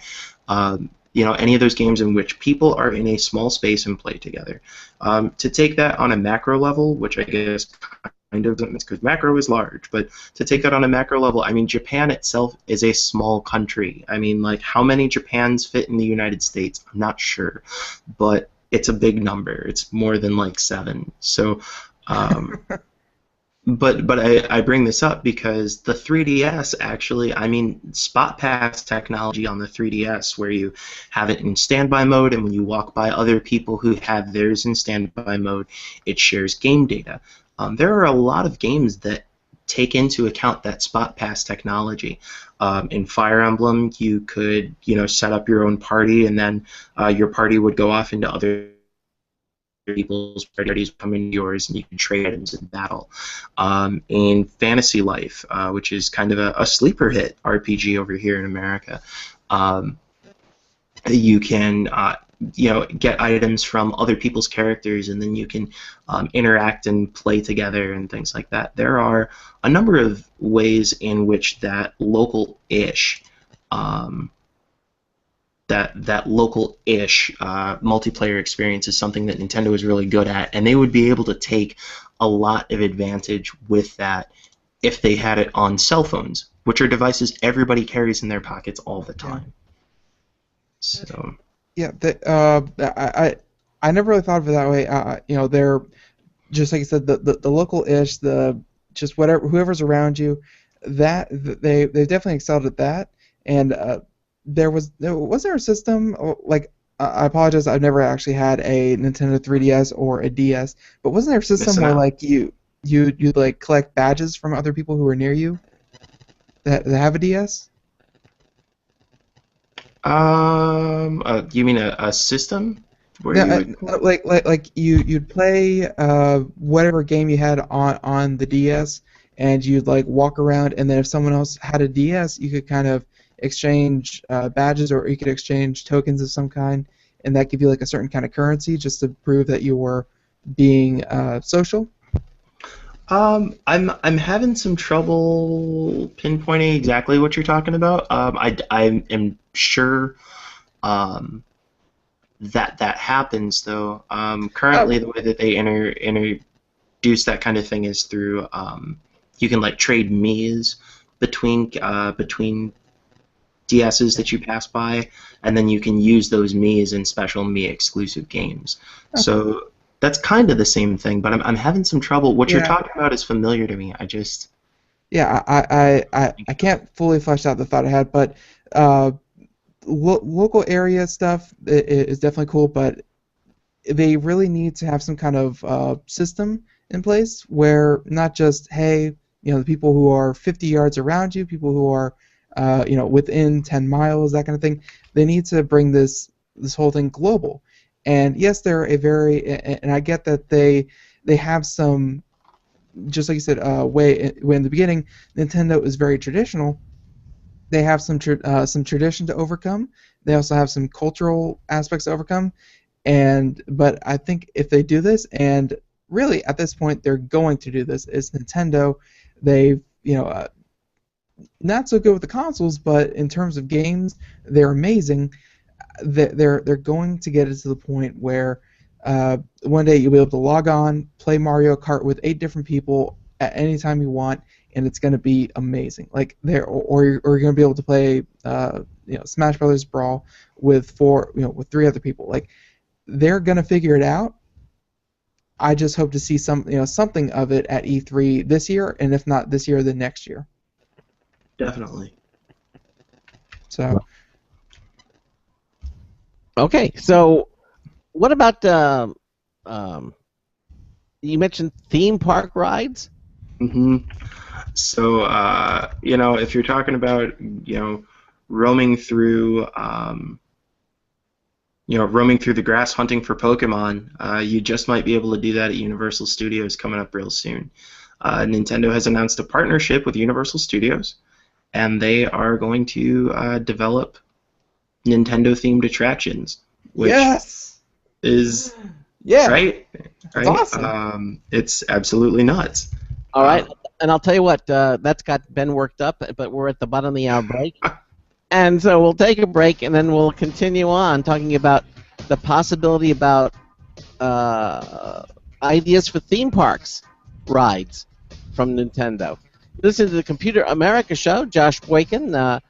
any of those games in which people are in a small space and play together. To take that on a macro level, which I guess kind of because macro is large, but to take that on a macro level, I mean, Japan itself is a small country. I mean, like, how many Japans fit in the United States? I'm not sure, but it's a big number. It's more than like 7. So, but I bring this up because the 3DS actually, I mean, spot pass technology on the 3DS, where you have it in standby mode, and when you walk by other people who have theirs in standby mode, it shares game data. There are a lot of games that take into account that spot pass technology. In Fire Emblem, you could, set up your own party, and then your party would go off into other people's parties, come into yours, and you can trade items in battle. In Fantasy Life, which is kind of a sleeper hit RPG over here in America, you can get items from other people's characters, and then you can interact and play together and things like that. There are a number of ways in which that local-ish multiplayer experience is something that Nintendo is really good at, and they would be able to take a lot of advantage with that if they had it on cell phones, which are devices everybody carries in their pockets all the time. So. Yeah, I never really thought of it that way. They're just like you said, the local-ish, just whoever's around you, that they've definitely excelled at that. And was there a system, like, I apologize, I've never actually had a Nintendo 3DS or a DS, but wasn't there a system where like you'd like collect badges from other people who are near you that have a DS? You mean a system? Where you'd play whatever game you had on the DS, and you'd like walk around, and then if someone else had a DS, you could kind of exchange badges, or you could exchange tokens of some kind, and that give you like a certain kind of currency just to prove that you were being social. I'm having some trouble pinpointing exactly what you're talking about. I am sure that happens, though. Currently, the way that they introduce that kind of thing is through you can like trade Mii's between DSs that you pass by, and then you can use those Mii's in special Mii exclusive games. Okay. So that's kind of the same thing, but I'm having some trouble. What you're talking about is familiar to me. I can't fully flesh out the thought I had, but local area stuff is definitely cool, but they really need to have some kind of system in place where not just, hey, the people who are 50 yards around you, people who are within 10 miles, that kind of thing. They need to bring this whole thing global. And yes, they're a very, and I get that they have some, just like you said, way in the beginning, Nintendo is very traditional. They have some tradition to overcome. They also have some cultural aspects to overcome. But I think if they do this, and really at this point they're going to do this, it's Nintendo. They've not so good with the consoles, but in terms of games, they're amazing. They're going to get it to the point where one day you'll be able to log on, play Mario Kart with 8 different people at any time you want, and it's going to be amazing. Like or you're going to be able to play Smash Brothers Brawl with 3 other people. Like, they're going to figure it out. I just hope to see something of it at E3 this year, and if not this year, then next year. Definitely. So. Okay, so what about you mentioned theme park rides? So if you're talking about roaming through roaming through the grass hunting for Pokemon, you just might be able to do that at Universal Studios coming up real soon. Nintendo has announced a partnership with Universal Studios, and they are going to develop Nintendo-themed attractions, which is right. That's awesome. It's absolutely nuts. All right, and I'll tell you what, that's got Ben worked up, but we're at the bottom of the hour break. And so we'll take a break, and then we'll continue on talking about the possibility about ideas for theme parks rides from Nintendo. Listen to the Computer America Show. Josh Boykin,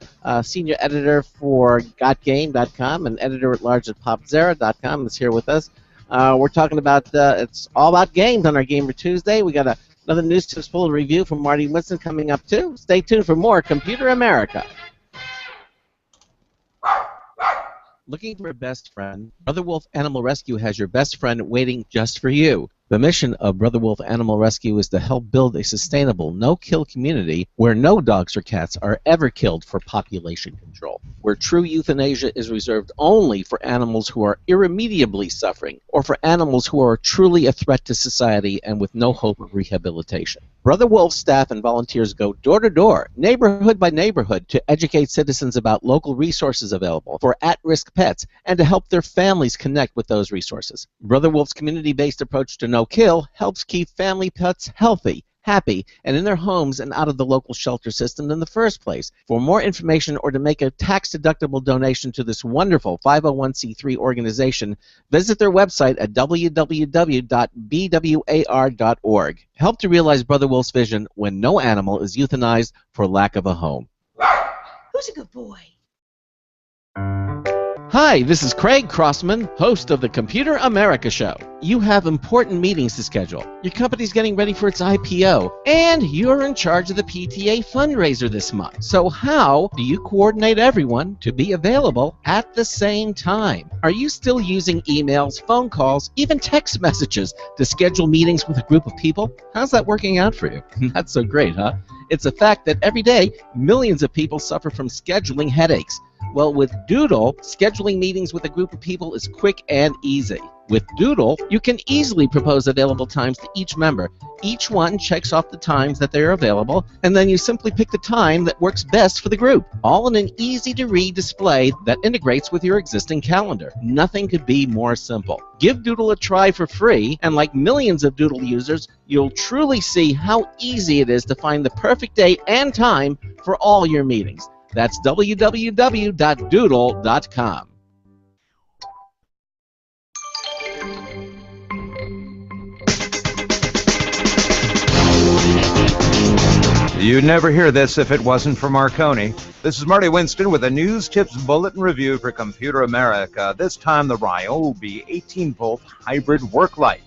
senior editor for GotGame.com and editor-at-large at PopZera.com, is here with us. We're talking about, it's all about games on our Gamer Tuesday. We got another News Tips Full review from Marty Winston coming up, too. Stay tuned for more Computer America. Looking for a best friend? Brother Wolf Animal Rescue has your best friend waiting just for you. The mission of Brother Wolf Animal Rescue is to help build a sustainable, no-kill community where no dogs or cats are ever killed for population control, where true euthanasia is reserved only for animals who are irremediably suffering, or for animals who are truly a threat to society and with no hope of rehabilitation. Brother Wolf staff and volunteers go door to door, neighborhood by neighborhood, to educate citizens about local resources available for at-risk pets and to help their families connect with those resources. Brother Wolf's community-based approach to no-kill helps keep family pets healthy, happy, and in their homes and out of the local shelter system in the first place. For more information or to make a tax-deductible donation to this wonderful 501c3 organization, visit their website at www.bwar.org. Help to realize Brother Wolf's vision when no animal is euthanized for lack of a home. Who's a good boy? Hi, this is Craig Crossman, host of the Computer America Show. You have important meetings to schedule. Your company's getting ready for its IPO, and you're in charge of the PTA fundraiser this month. So how do you coordinate everyone to be available at the same time? Are you still using emails, phone calls, even text messages to schedule meetings with a group of people? How's that working out for you? Not so great, huh? It's a fact that every day, millions of people suffer from scheduling headaches. Well, with Doodle, scheduling meetings with a group of people is quick and easy. With Doodle, you can easily propose available times to each member. Each one checks off the times that they are available, and then you simply pick the time that works best for the group, all in an easy-to-read display that integrates with your existing calendar. Nothing could be more simple. Give Doodle a try for free, and like millions of Doodle users, you'll truly see how easy it is to find the perfect date and time for all your meetings. That's www.doodle.com. You'd never hear this if it wasn't for Marconi. This is Marty Winston with a News Tips Bulletin Review for Computer America. This time the Ryobi 18-volt hybrid work light.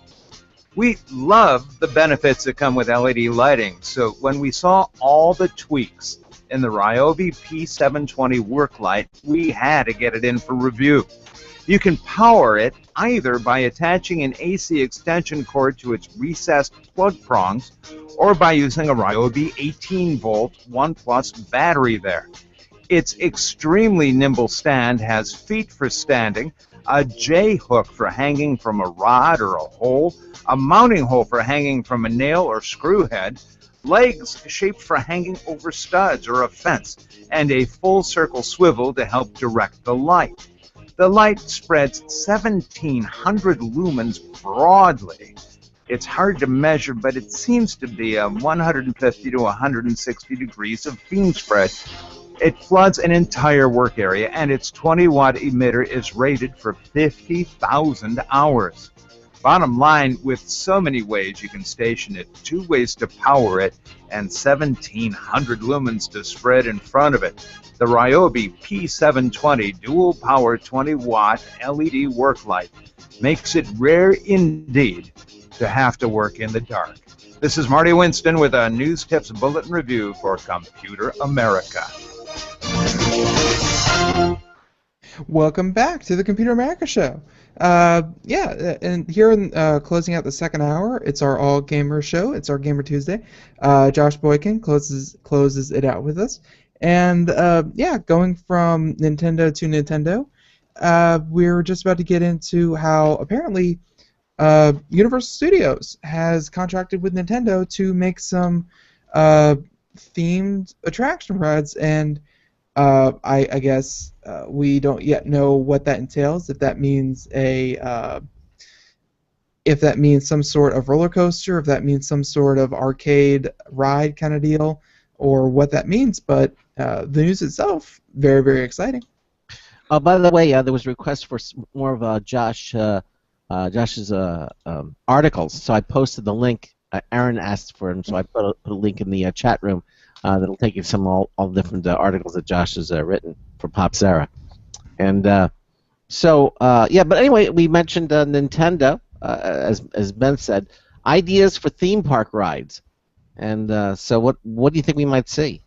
We love the benefits that come with LED lighting, so when we saw all the tweaks in the Ryobi P720 work light, we had to get it in for review. You can power it either by attaching an AC extension cord to its recessed plug prongs or by using a Ryobi 18-volt 1+ battery there. Its extremely nimble stand has feet for standing, a J hook for hanging from a rod or a hole, a mounting hole for hanging from a nail or screw head, legs shaped for hanging over studs or a fence, and a full circle swivel to help direct the light. The light spreads 1,700 lumens broadly. It's hard to measure, but it seems to be 150 to 160 degrees of beam spread. It floods an entire work area, and its 20-watt emitter is rated for 50,000 hours. Bottom line, with so many ways you can station it, 2 ways to power it, and 1,700 lumens to spread in front of it, the Ryobi P720 dual power 20-watt LED work light makes it rare indeed to have to work in the dark. This is Marty Winston with a News Tips Bulletin Review for Computer America. Welcome back to the Computer America Show. And here in closing out the second hour, it's our All Gamer Show. It's our Gamer Tuesday. Josh Boykin closes it out with us. And going from Nintendo to Nintendo, we're just about to get into how apparently Universal Studios has contracted with Nintendo to make some themed attraction rides, and I guess we don't yet know what that entails. If that means some sort of roller coaster, if that means some sort of arcade ride kind of deal, or what that means. But the news itself, very, very exciting. By the way, there was a request for more of Josh's articles, so I posted the link. Aaron asked for them, so I put a link in the chat room that'll take you to all the different articles that Josh has written for Popzera. And but anyway, we mentioned Nintendo, as Ben said, ideas for theme park rides. And so what do you think we might see?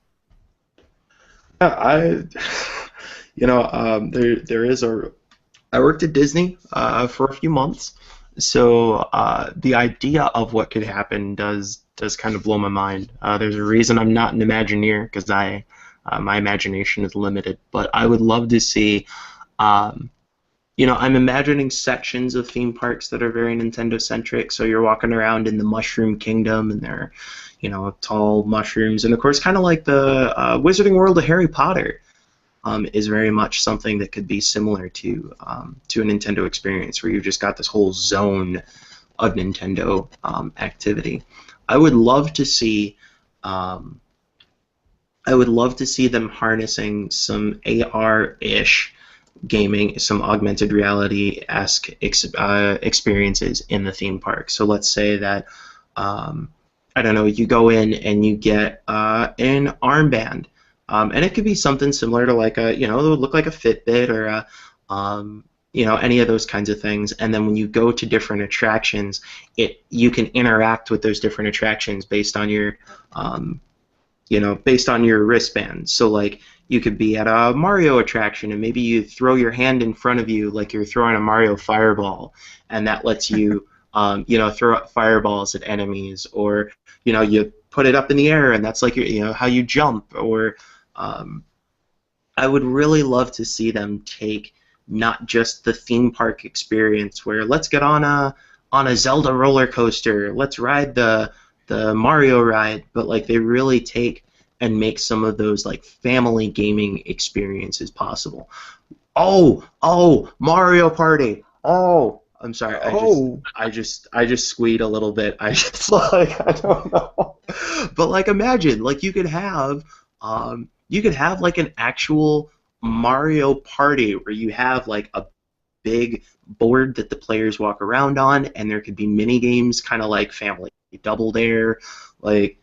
There is I worked at Disney for a few months, so the idea of what could happen does kind of blow my mind. There's a reason I'm not an Imagineer, because my imagination is limited. But I would love to see, I'm imagining sections of theme parks that are very Nintendo-centric. So you're walking around in the Mushroom Kingdom, and there are, tall mushrooms, and of course, kind of like the Wizarding World of Harry Potter. Is very much something that could be similar to a Nintendo experience, where you've just got this whole zone of Nintendo activity. I would love to see them harnessing some AR-ish gaming, some augmented reality-esque experiences in the theme park. So let's say that you go in and you get an armband. And it could be something similar to like it would look like a Fitbit or any of those kinds of things. And then when you go to different attractions, you can interact with those different attractions based on your wristband. So like you could be at a Mario attraction, and maybe you throw your hand in front of you like you're throwing a Mario fireball, and that lets you throw up fireballs at enemies, or you put it up in the air, and that's like how you jump. Or I would really love to see them take not just the theme park experience, where let's get on a Zelda roller coaster, let's ride the Mario ride, but like they really take and make some of those like family gaming experiences possible. Oh, Mario Party. Oh, I'm sorry. I just squeed a little bit. I don't know. But like imagine like you could have like an actual Mario Party, where you have like a big board that the players walk around on, and there could be mini games kind of like Family Double Dare. Like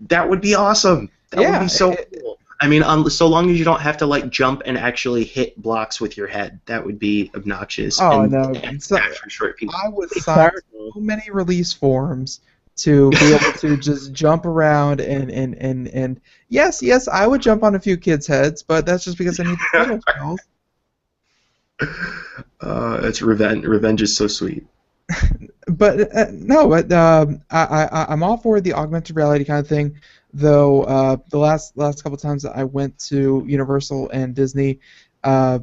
that would be awesome. That would be so cool. I mean, so long as you don't have to like jump and actually hit blocks with your head, that would be obnoxious. Oh no! For short people. I would sign so many release forms to be able to just jump around and yes, I would jump on a few kids' heads, but that's just because I need the little skills. It's revenge. Revenge is so sweet. But I'm all for the augmented reality kind of thing. Though the last couple times that I went to Universal and Disney, I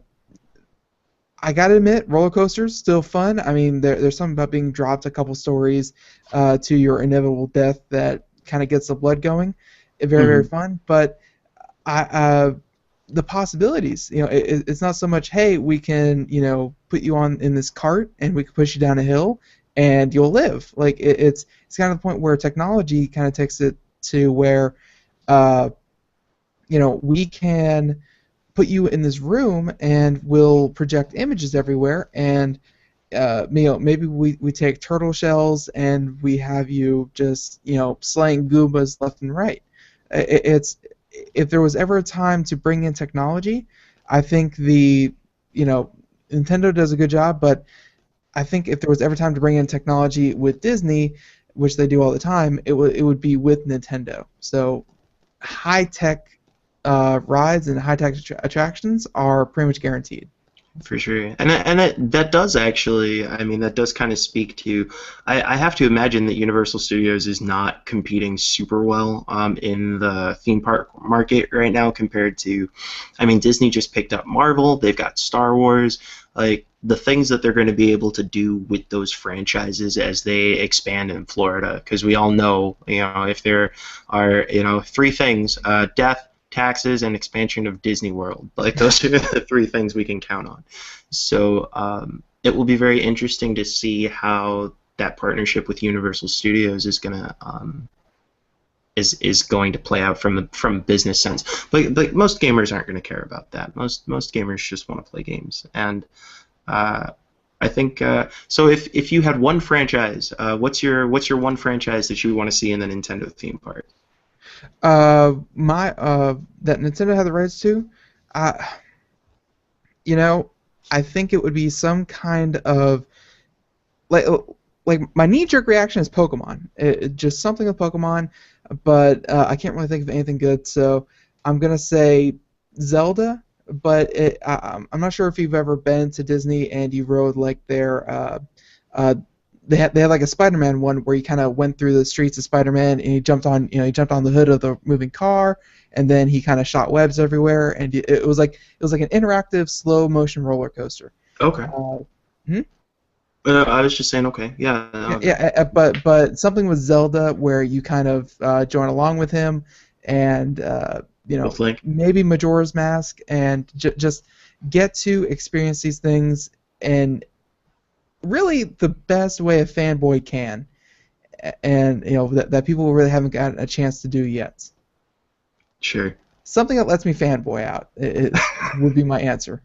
I gotta admit, roller coasters still fun. I mean, there's something about being dropped a couple stories to your inevitable death that kind of gets the blood going. Very, very fun. But the possibilities, it's not so much, hey, we can, put you on in this cart and we can push you down a hill and you'll live. Like it's kind of the point where technology kind of takes it to where, we can put you in this room and we'll project images everywhere, and maybe we take turtle shells and we have you just slaying Goombas left and right. It's if there was ever a time to bring in technology, I think Nintendo does a good job, but I think if there was ever time to bring in technology with Disney, which they do all the time, it would be with Nintendo. So high tech rides and high-tech attractions are pretty much guaranteed. For sure, and that does actually, I mean, that does kind of speak to, I have to imagine that Universal Studios is not competing super well in the theme park market right now compared to, I mean, Disney just picked up Marvel, they've got Star Wars, like, the things that they're going to be able to do with those franchises as they expand in Florida, because we all know, if there are, three things, death, taxes, and expansion of Disney World. Like, those are the three things we can count on. So it will be very interesting to see how that partnership with Universal Studios is gonna is going to play out from a business sense. But most gamers aren't going to care about that. Most gamers just want to play games. And I think so. If you had one franchise, what's your one franchise that you want to see in the Nintendo theme park? That Nintendo had the rights to, I think it would be some kind of like my knee-jerk reaction is Pokemon. Just something with Pokemon, but I can't really think of anything good. So I'm gonna say Zelda, but I'm not sure if you've ever been to Disney and you rode like their they had like a Spider-Man one where you kind of went through the streets of Spider-Man and he jumped on the hood of the moving car, and then he kind of shot webs everywhere, and it was like an interactive slow motion roller coaster. Okay. I was just saying, okay, yeah. But something with Zelda where you kind of join along with him, and maybe Majora's Mask, and just get to experience these things and really the best way a fanboy can, and that people really haven't gotten a chance to do yet. Sure. Something that lets me fanboy out it would be my answer.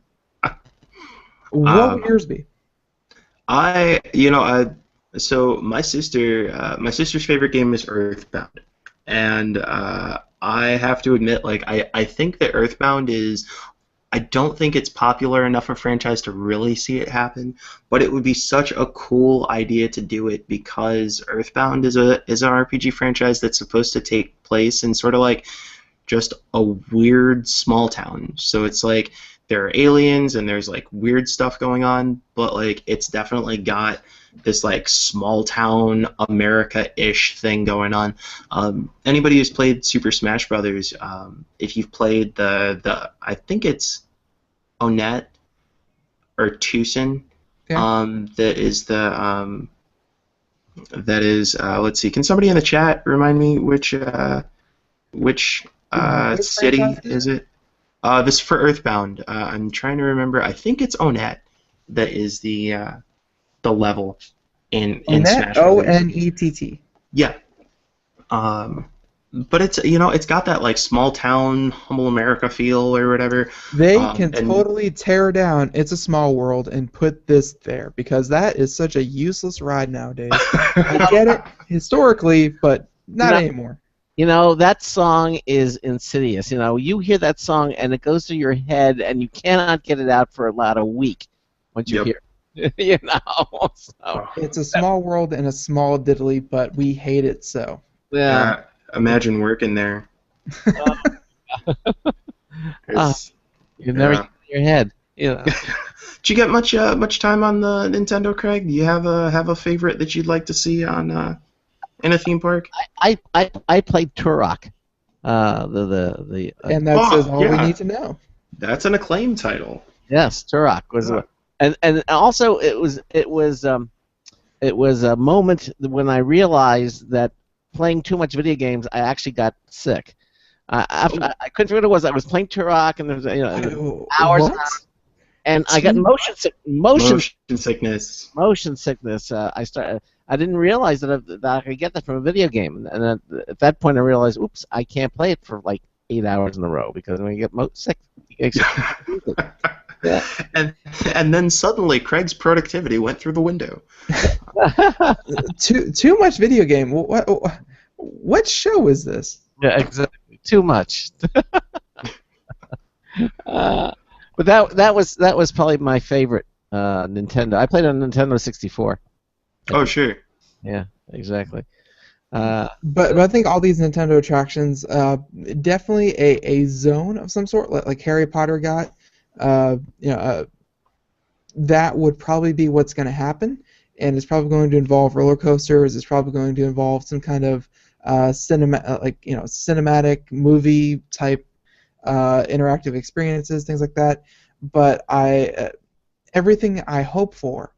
What would yours be? So my sister's favorite game is Earthbound, and I have to admit, like, I think that Earthbound is, I don't think it's popular enough a franchise to really see it happen, but it would be such a cool idea to do it, because Earthbound is an RPG franchise that's supposed to take place in sort of like just a weird small town. So it's like there are aliens and there's like weird stuff going on, but like it's definitely got this like small town America-ish thing going on. Anybody who's played Super Smash Brothers, if you've played the I think it's Onett or Tucson, that is let's see, can somebody in the chat remind me which city is it? This is for Earthbound. I'm trying to remember. I think it's Onett that is the level in Smash Brothers. Onett. Yeah. But it's got that like small town, humble America feel or whatever. They can totally tear down It's a Small World and put this there, because that is such a useless ride nowadays. I get it historically, but not anymore. That song is insidious. You hear that song and it goes to your head and you cannot get it out for about a week once you hear it. So. It's a small world and a small diddly, but we hate it so. Yeah. Imagine working there. You never get it in your head. Did you get much time on the Nintendo, Craig? Do you have a favorite that you'd like to see on in a theme park? I played Turok. And that says all we need to know. That's an acclaimed title. Yes, Turok was and also it was a moment when I realized that playing too much video games, I actually got sick. I couldn't figure what it was. I was playing Turok, and there was hours and What? hours, and I got motion sickness. motion sickness. I didn't realize that I could get that from a video game, and at that point I realized, oops, I can't play it for like 8 hours in a row because when you get sick, you get yeah. And then suddenly Craig's productivity went through the window. Too much video game. What show is this? Yeah, exactly. Too much. But that was probably my favorite Nintendo. I played on Nintendo 64. Oh sure. Yeah, exactly. But I think all these Nintendo attractions, definitely a zone of some sort, like Harry Potter got. That would probably be what's going to happen, and it's probably going to involve roller coasters. It's probably going to involve some kind of cinematic movie type interactive experiences, things like that. But everything I hope for,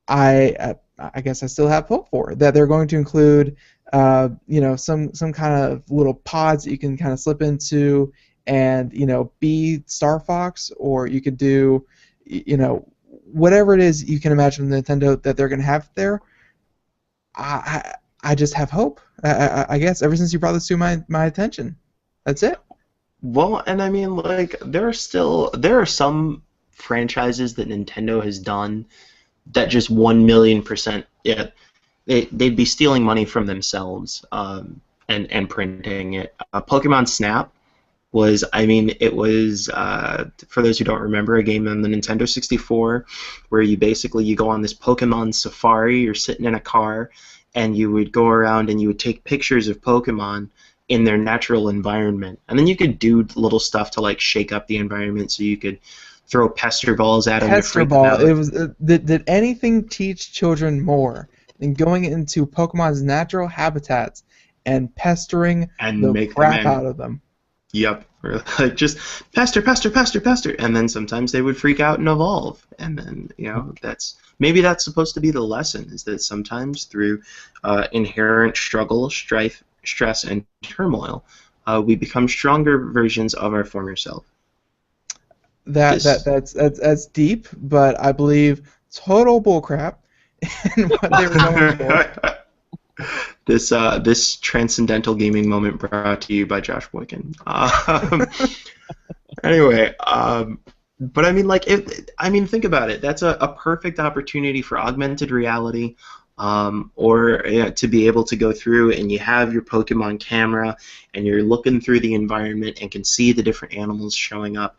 I guess I still have hope for that they're going to include some kind of little pods that you can kind of slip into and be Star Fox, or you could do whatever it is you can imagine Nintendo that they're going to have there. I just have hope. I guess ever since you brought this to my attention, that's it. Well, and I mean, like, there are some franchises that Nintendo has done that just 1,000,000%, yeah, they'd be stealing money from themselves and printing it. Pokemon Snap was, I mean, it was, for those who don't remember, a game on the Nintendo 64 where you go on this Pokemon safari, you're sitting in a car, and you would go around and you would take pictures of Pokemon in their natural environment. And then you could do little stuff to, like, shake up the environment, so you could throw pester balls at them. Pester ball. It was did anything teach children more than going into Pokemon's natural habitats and pestering the crap out of them? Yep. Like, just pester, and then sometimes they would freak out and evolve. And then, maybe that's supposed to be the lesson, is that sometimes through inherent struggle, strife, stress, and turmoil, we become stronger versions of our former self. That's deep, but I believe total bullcrap in what they were going for. This transcendental gaming moment brought to you by Josh Boykin. Anyway, but I mean, like, think about it. That's a perfect opportunity for augmented reality, or to be able to go through and you have your Pokemon camera and you're looking through the environment and can see the different animals showing up.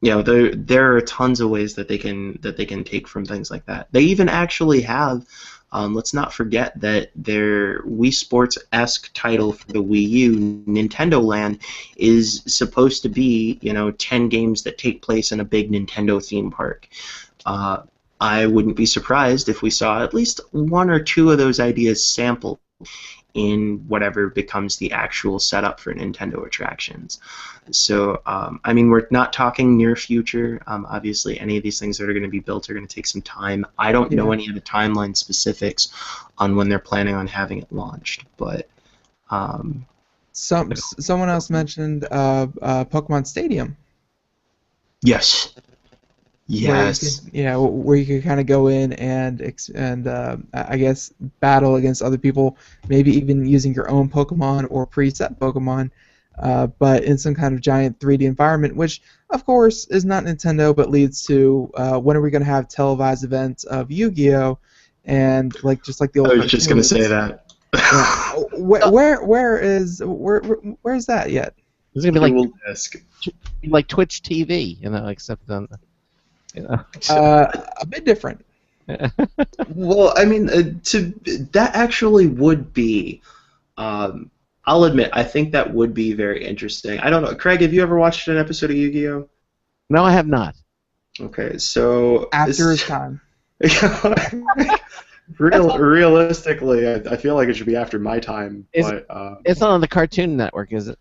There are tons of ways that they can take from things like that. They even actually have. Let's not forget that their Wii Sports-esque title for the Wii U, Nintendo Land, is supposed to be, 10 games that take place in a big Nintendo theme park. I wouldn't be surprised if we saw at least one or two of those ideas sampled in whatever becomes the actual setup for Nintendo attractions. So, we're not talking near future. Obviously, any of these things that are going to be built are going to take some time. I don't know any of the timeline specifics on when they're planning on having it launched, but... Someone else mentioned Pokemon Stadium. Yes. Yes. Where you could kind of go in and I guess battle against other people, maybe even using your own Pokemon or preset Pokemon, but in some kind of giant 3D environment, which of course is not Nintendo, but leads to when are we going to have televised events of Yu-Gi-Oh, and just like the old. I was just going to say that. Where's that yet? It's gonna be like Twitch TV, except on. A bit different. Well, that actually would be. I'll admit, I think that would be very interesting. I don't know, Craig. Have you ever watched an episode of Yu-Gi-Oh? No, I have not. Okay, so after his time. Realistically, I feel like it should be after my time. It's not on the Cartoon Network, is it?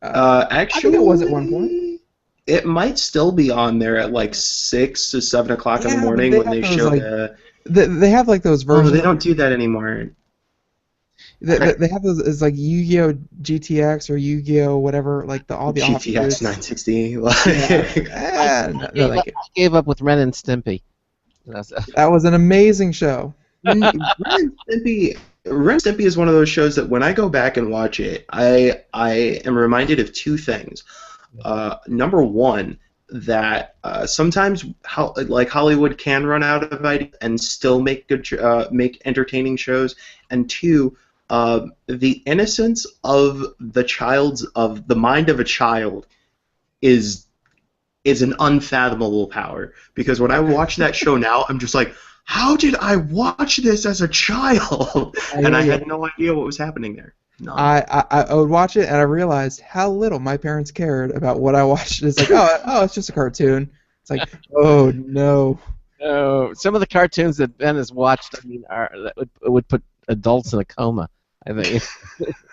Actually, I think it was at one point. It might still be on there at like 6 to 7 o'clock in the Yeah, but morning they when have they those show like the. they have like those Oh, versions. they don't do that anymore. They have those as like Yu-Gi-Oh GTX or Yu-Gi-Oh whatever, like all the GTX offshoots. 960. Yeah, no, Gave thank up, you. I gave up with Ren and Stimpy. That's- That was an amazing show. Ren and Stimpy. Ren and Stimpy is one of those shows that when I go back and watch it, I am reminded of two things. Number one, that sometimes like Hollywood can run out of ideas and still make make entertaining shows, and two, the innocence of the mind of a child is an unfathomable power. Because when I watch that show now, I'm just like, how did I watch this as a child? And I had no idea what was happening there. None. I would watch it and I realized how little my parents cared about what I watched. It's like, oh, it's just a cartoon. It's like, oh no. Oh, some of the cartoons that Ben has watched, I mean, that would put adults in a coma. I think.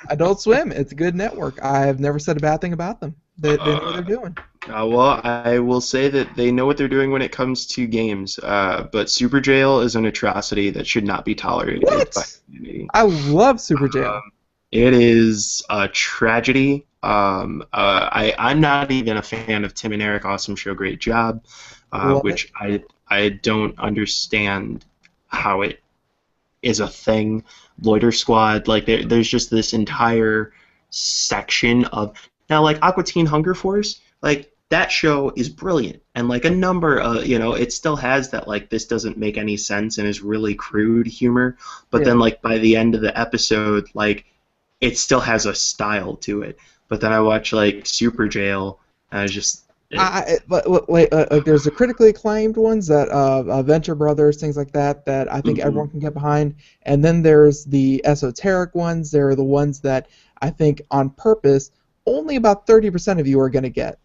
Adult Swim, it's a good network. I've never said a bad thing about them. They know what they're doing. Well, I will say that they know what they're doing when it comes to games. But Super Jail is an atrocity that should not be tolerated by the community. I love Super Jail. It is a tragedy. I'm not even a fan of Tim and Eric. Awesome show, great job. Which I don't understand how it is a thing. Loiter Squad, like there's just this entire section of now, like Aqua Teen Hunger Force, like that show is brilliant, and like a number of it still has that like this doesn't make any sense and is really crude humor, but then like by the end of the episode, like it still has a style to it. But then I watch like Super Jail, and I was just. There's the critically acclaimed ones that Venture Brothers, things like that I think everyone can get behind, and then there's the esoteric ones. They're the ones that I think on purpose only about 30% of you are going to get,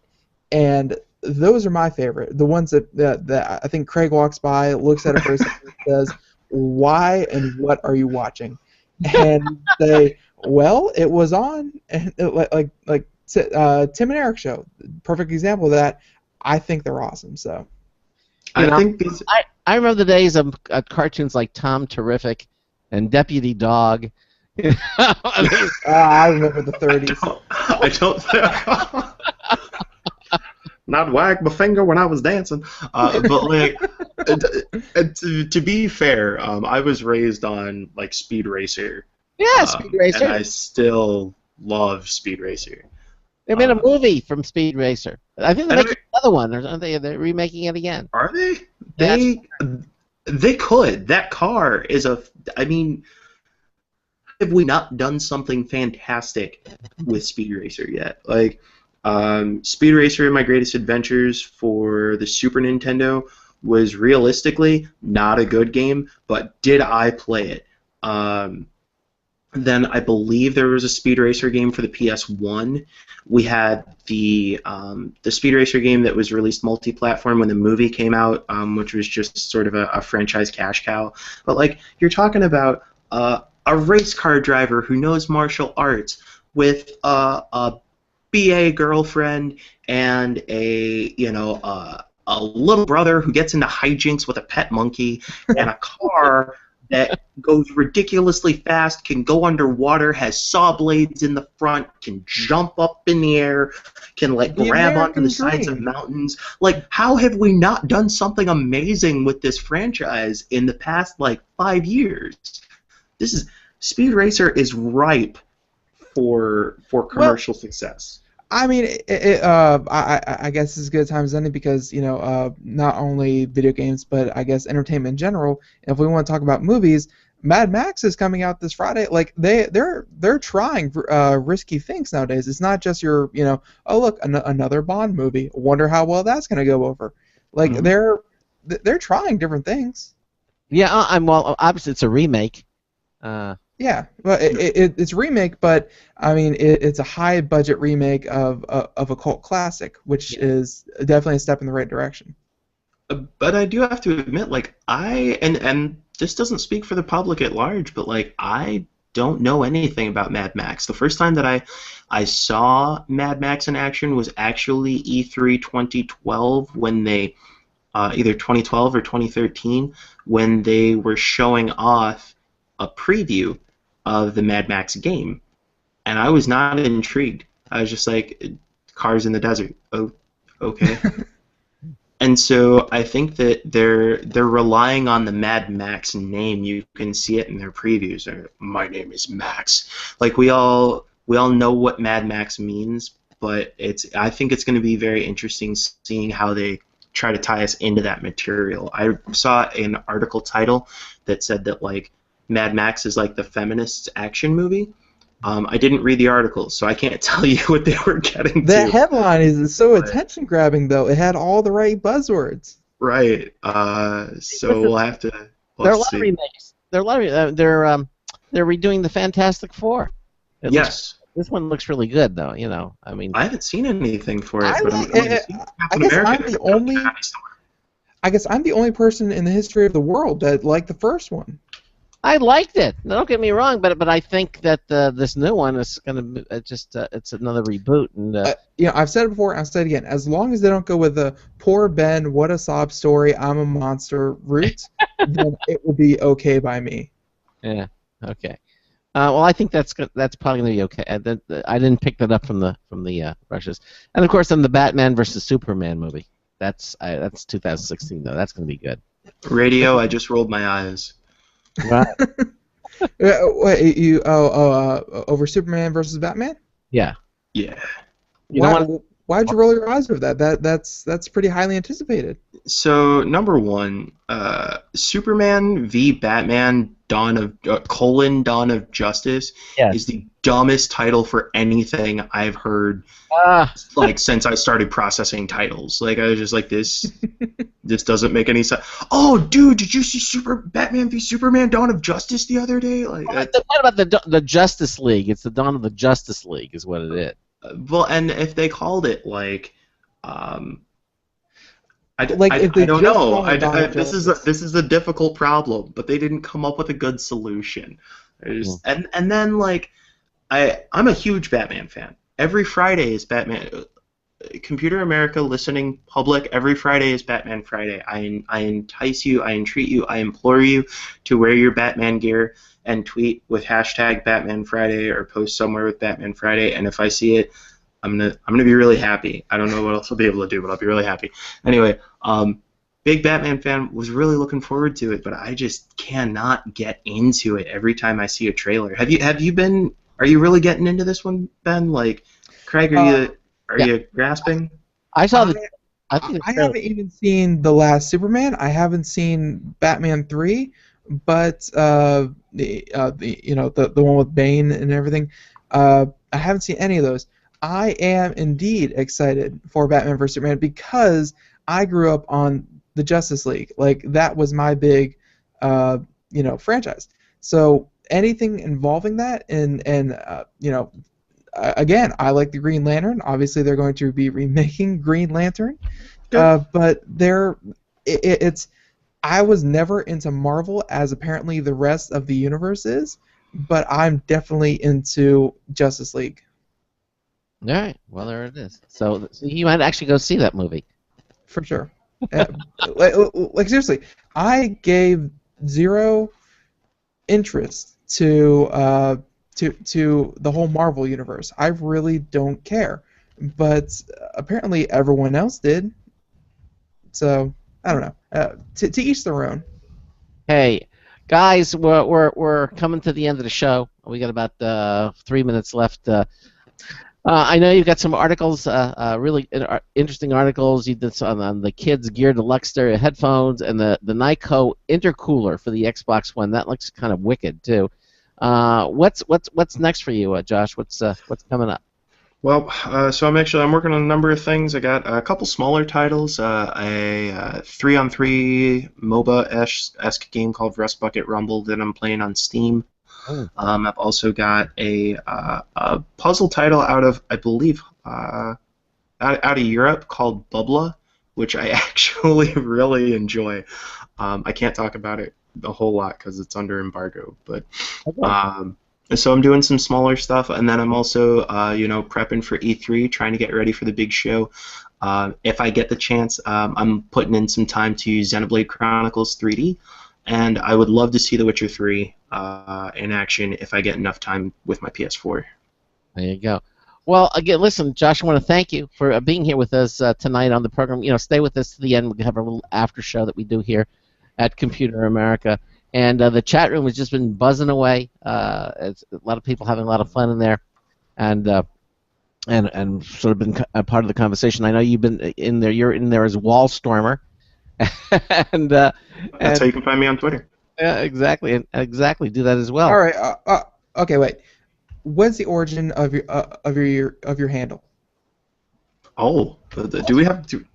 and those are my favorite. The ones that I think Craig walks by, looks at a person, and says, "Why and what are you watching?" And say, "Well, it was on," and like. Tim and Eric show, perfect example of that. I think they're awesome. So, I remember the days of cartoons like Tom Terrific and Deputy Dog. I remember the 30s. I don't. Not wag my finger when I was dancing, but like to be fair, I was raised on like Speed Racer. Yeah, Speed Racer. And I still love Speed Racer. They made a movie from Speed Racer. I think they're making another one. Aren't they? They're remaking it again. Are they? They could. That car is I mean, have we not done something fantastic with Speed Racer yet? Like, Speed Racer and My Greatest Adventures for the Super Nintendo was realistically not a good game, but did I play it? Then I believe there was a Speed Racer game for the PS1. We had the Speed Racer game that was released multi-platform when the movie came out, which was just sort of a franchise cash cow. But like you're talking about a race car driver who knows martial arts with a BA girlfriend and a little brother who gets into hijinks with a pet monkey and a car that goes ridiculously fast, can go underwater, has saw blades in the front, can jump up in the air, can like grab onto the sides of mountains. Like, how have we not done something amazing with this franchise in the past like 5 years? Speed Racer is ripe for commercial success. I mean, I guess it's as good a time as any because not only video games but I guess entertainment in general. And if we want to talk about movies, Mad Max is coming out this Friday. Like they're trying risky things nowadays. It's not just your oh look another Bond movie. Wonder how well that's gonna go over. Like they're trying different things. Yeah, well obviously it's a remake. Yeah, well, it's a remake, but I mean, it's a high-budget remake of a cult classic, which is definitely a step in the right direction. But I do have to admit, like and this doesn't speak for the public at large, but like I don't know anything about Mad Max. The first time that I saw Mad Max in action was actually E3 2012 when they either 2012 or 2013 when they were showing off a preview of the Mad Max game, and I was not intrigued. I was just like, cars in the desert. Oh, okay. And so I think that they're relying on the Mad Max name. You can see it in their previews. My name is Max. Like we all know what Mad Max means, but I think it's going to be very interesting seeing how they try to tie us into that material. I saw an article title that said that like Mad Max is like the feminists action movie. I didn't read the article, so I can't tell you what they were getting The to. headline is so attention grabbing, though. It had all the right buzzwords. Right. So we'll have to. There are a lot see. of remakes. There are a lot of they're redoing the Fantastic Four. Yes. This one looks really good, though. I mean, I haven't seen anything for it, I but like- I'm I guess I'm the only. I guess I'm the only person in the history of the world that liked the first one. I liked it. Don't get me wrong, but I think that this new one is going to it's another reboot. And I've said it before, I'll say it again. As long as they don't go with the poor Ben, what a sob story, I'm a monster route, then it will be okay by me. Yeah. Okay. Well, I think that's probably going to be okay. I didn't pick that up from the rushes, and of course, then the Batman versus Superman movie. That's 2016 though. That's going to be good. Radio, I just rolled my eyes. Right. Wait, over Superman versus Batman? Yeah. Yeah. Why'd you roll your eyes over that? That's pretty highly anticipated. So number one, Superman v Batman: Dawn of Justice Yes. is the dumbest title for anything I've heard. Like since I started processing titles, like I was just like this doesn't make any sense. Oh, dude, did you see Batman v Superman: Dawn of Justice the other day? Like, What about the Justice League? It's the Dawn of the Justice League, is what it is. well, and if they called it like, I don't know. This is a difficult problem, but they didn't come up with a good solution. And then like, I'm a huge Batman fan. Every Friday is Batman. Computer America listening public, every Friday is Batman Friday. I entice you, I entreat you, I implore you to wear your Batman gear and tweet with hashtag Batman Friday or post somewhere with Batman Friday. And if I see it, I'm gonna be really happy. I don't know what else I'll be able to do, but I'll be really happy. Anyway, big Batman fan, was really looking forward to it, but I just cannot get into it every time I see a trailer. Have you been? Are you really getting into this one, Ben? Like, Craig, are you grasping? I saw I haven't even seen the last Superman. I haven't seen Batman 3, but the one with Bane and everything. I haven't seen any of those. I am indeed excited for Batman vs Superman because I grew up on the Justice League. Like that was my big, franchise. So anything involving that, and again, I like the Green Lantern. Obviously, they're going to be remaking Green Lantern, but it's. I was never into Marvel, as apparently the rest of the universe is, but I'm definitely into Justice League. All right. Well, there it is. So you might actually go see that movie. For sure. like seriously, I gave zero interest to the whole Marvel universe. I really don't care, but apparently everyone else did. So I don't know. To each their own. Hey, guys, we're coming to the end of the show. We got about 3 minutes left. I know you've got some articles, really interesting articles. You did some on the kids' Gear Deluxe stereo headphones and the Nyko intercooler for the Xbox One. That looks kind of wicked too. What's next for you, Josh? What's coming up? Well, so I'm working on a number of things. I got a couple smaller titles, a 3-on-3 MOBA-esque game called Rust Bucket Rumble that I'm playing on Steam. Oh. I've also got a puzzle title out of, I believe, out of Europe called Bubla, which I actually really enjoy. I can't talk about it a whole lot because it's under embargo, but So I'm doing some smaller stuff, and then I'm also, prepping for E3, trying to get ready for the big show. If I get the chance, I'm putting in some time to Xenoblade Chronicles 3D, and I would love to see The Witcher 3 in action if I get enough time with my PS4. There you go. Well, again, listen, Josh, I want to thank you for being here with us tonight on the program. Stay with us to the end. We'll have a little after show that we do here at Computer America. And the chat room has just been buzzing away. It's a lot of people having a lot of fun in there, and sort of been a part of the conversation. I know you've been in there. You're in there as Wallstormer, and That's how you can find me on Twitter. Yeah, exactly, and exactly. Do that as well. All right. Okay, wait. What's the origin of your handle? Oh, do we have to?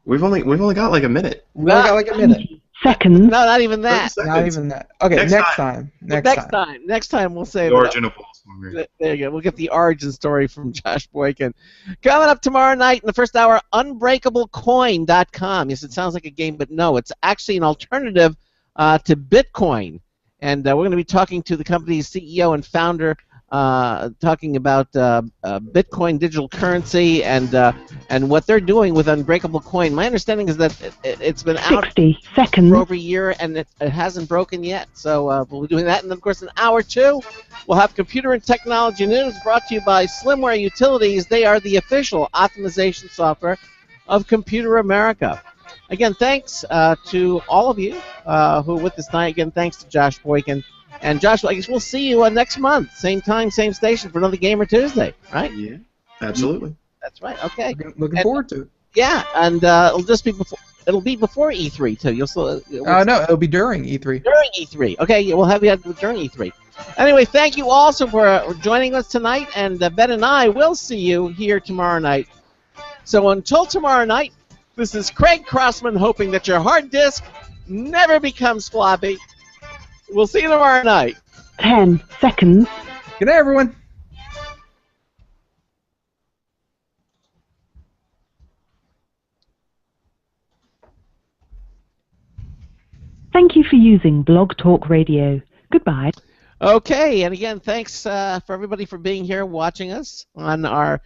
We've only got like a minute. We only got like a minute. Seconds. No, not even that. Not even that. Okay, next time. Next time we'll say the origin of Wallstormer. There you go. We'll get the origin story from Josh Boykin. Coming up tomorrow night in the first hour, unbreakablecoin.com. Yes, it sounds like a game, but no, it's actually an alternative to Bitcoin. And we're going to be talking to the company's CEO and founder, talking about Bitcoin digital currency and what they're doing with Unbreakable Coin. My understanding is that it's been out 60 seconds. for over a year and it hasn't broken yet. So we'll be doing that. And then, of course, in hour 2, we'll have computer and technology news brought to you by Slimware Utilities. They are the official optimization software of Computer America. Again, thanks to all of you who are with us tonight. Again, thanks to Josh Boykin. And Josh, I guess we'll see you next month, same time, same station for another Gamer Tuesday, right? Yeah, absolutely. That's right. Okay. Looking forward to it. Yeah, and it'll just be before. It'll be before E3 too. You'll still. No, it'll be during E3. During E3. Okay, we'll have you during E3. Anyway, thank you also for joining us tonight, and Ben and I will see you here tomorrow night. So until tomorrow night, this is Craig Crossman hoping that your hard disk never becomes floppy. We'll see you tomorrow night. 10 seconds. Good night, everyone. Thank you for using Blog Talk Radio. Goodbye. Okay, and again, thanks for everybody for being here, watching us on our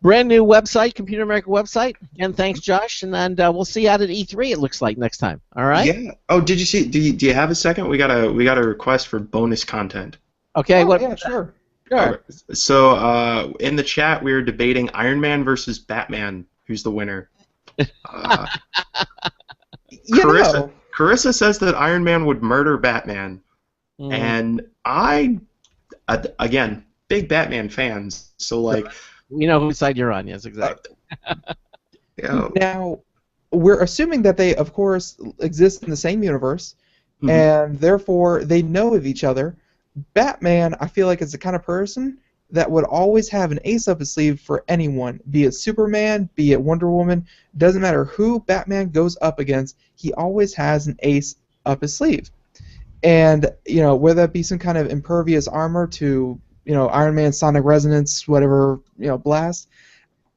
brand new website, Computer America website. Again, thanks, Josh, and then we'll see you out at E3. It looks like next time. All right. Yeah. Oh, did you see? Do you have a second? We got a request for bonus content. Okay. What? Yeah, sure. Sure. So in the chat, we were debating Iron Man versus Batman. Who's the winner? Carissa says that Iron Man would murder Batman, and again, big Batman fans. So like. You know whose side you're on, yes, exactly. Now, we're assuming that they, of course, exist in the same universe, and therefore they know of each other. Batman, I feel like, is the kind of person that would always have an ace up his sleeve for anyone, be it Superman, be it Wonder Woman. Doesn't matter who Batman goes up against, he always has an ace up his sleeve. And, whether that be some kind of impervious armor to Iron Man, sonic resonance, whatever, blast.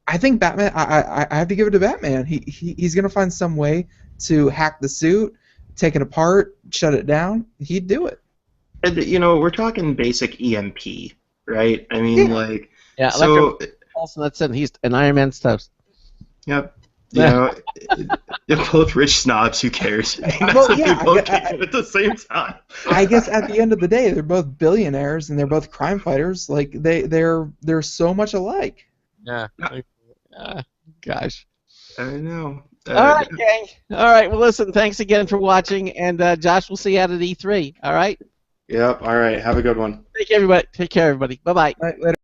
I think Batman. I have to give it to Batman. He's gonna find some way to hack the suit, take it apart, shut it down. He'd do it. And, we're talking basic EMP, right? I mean, yeah. So also, that's it. He's an Iron Man stuff. Yep. They're both rich snobs. Who cares? They both came at the same time. I guess at the end of the day, they're both billionaires and they're both crime fighters. Like they're so much alike. Yeah. Gosh. I know. All right, gang. All right. Well, listen. Thanks again for watching, and Josh, we'll see you out at E3. All right. Yep. All right. Have a good one. Take care, everybody. Bye bye. Later.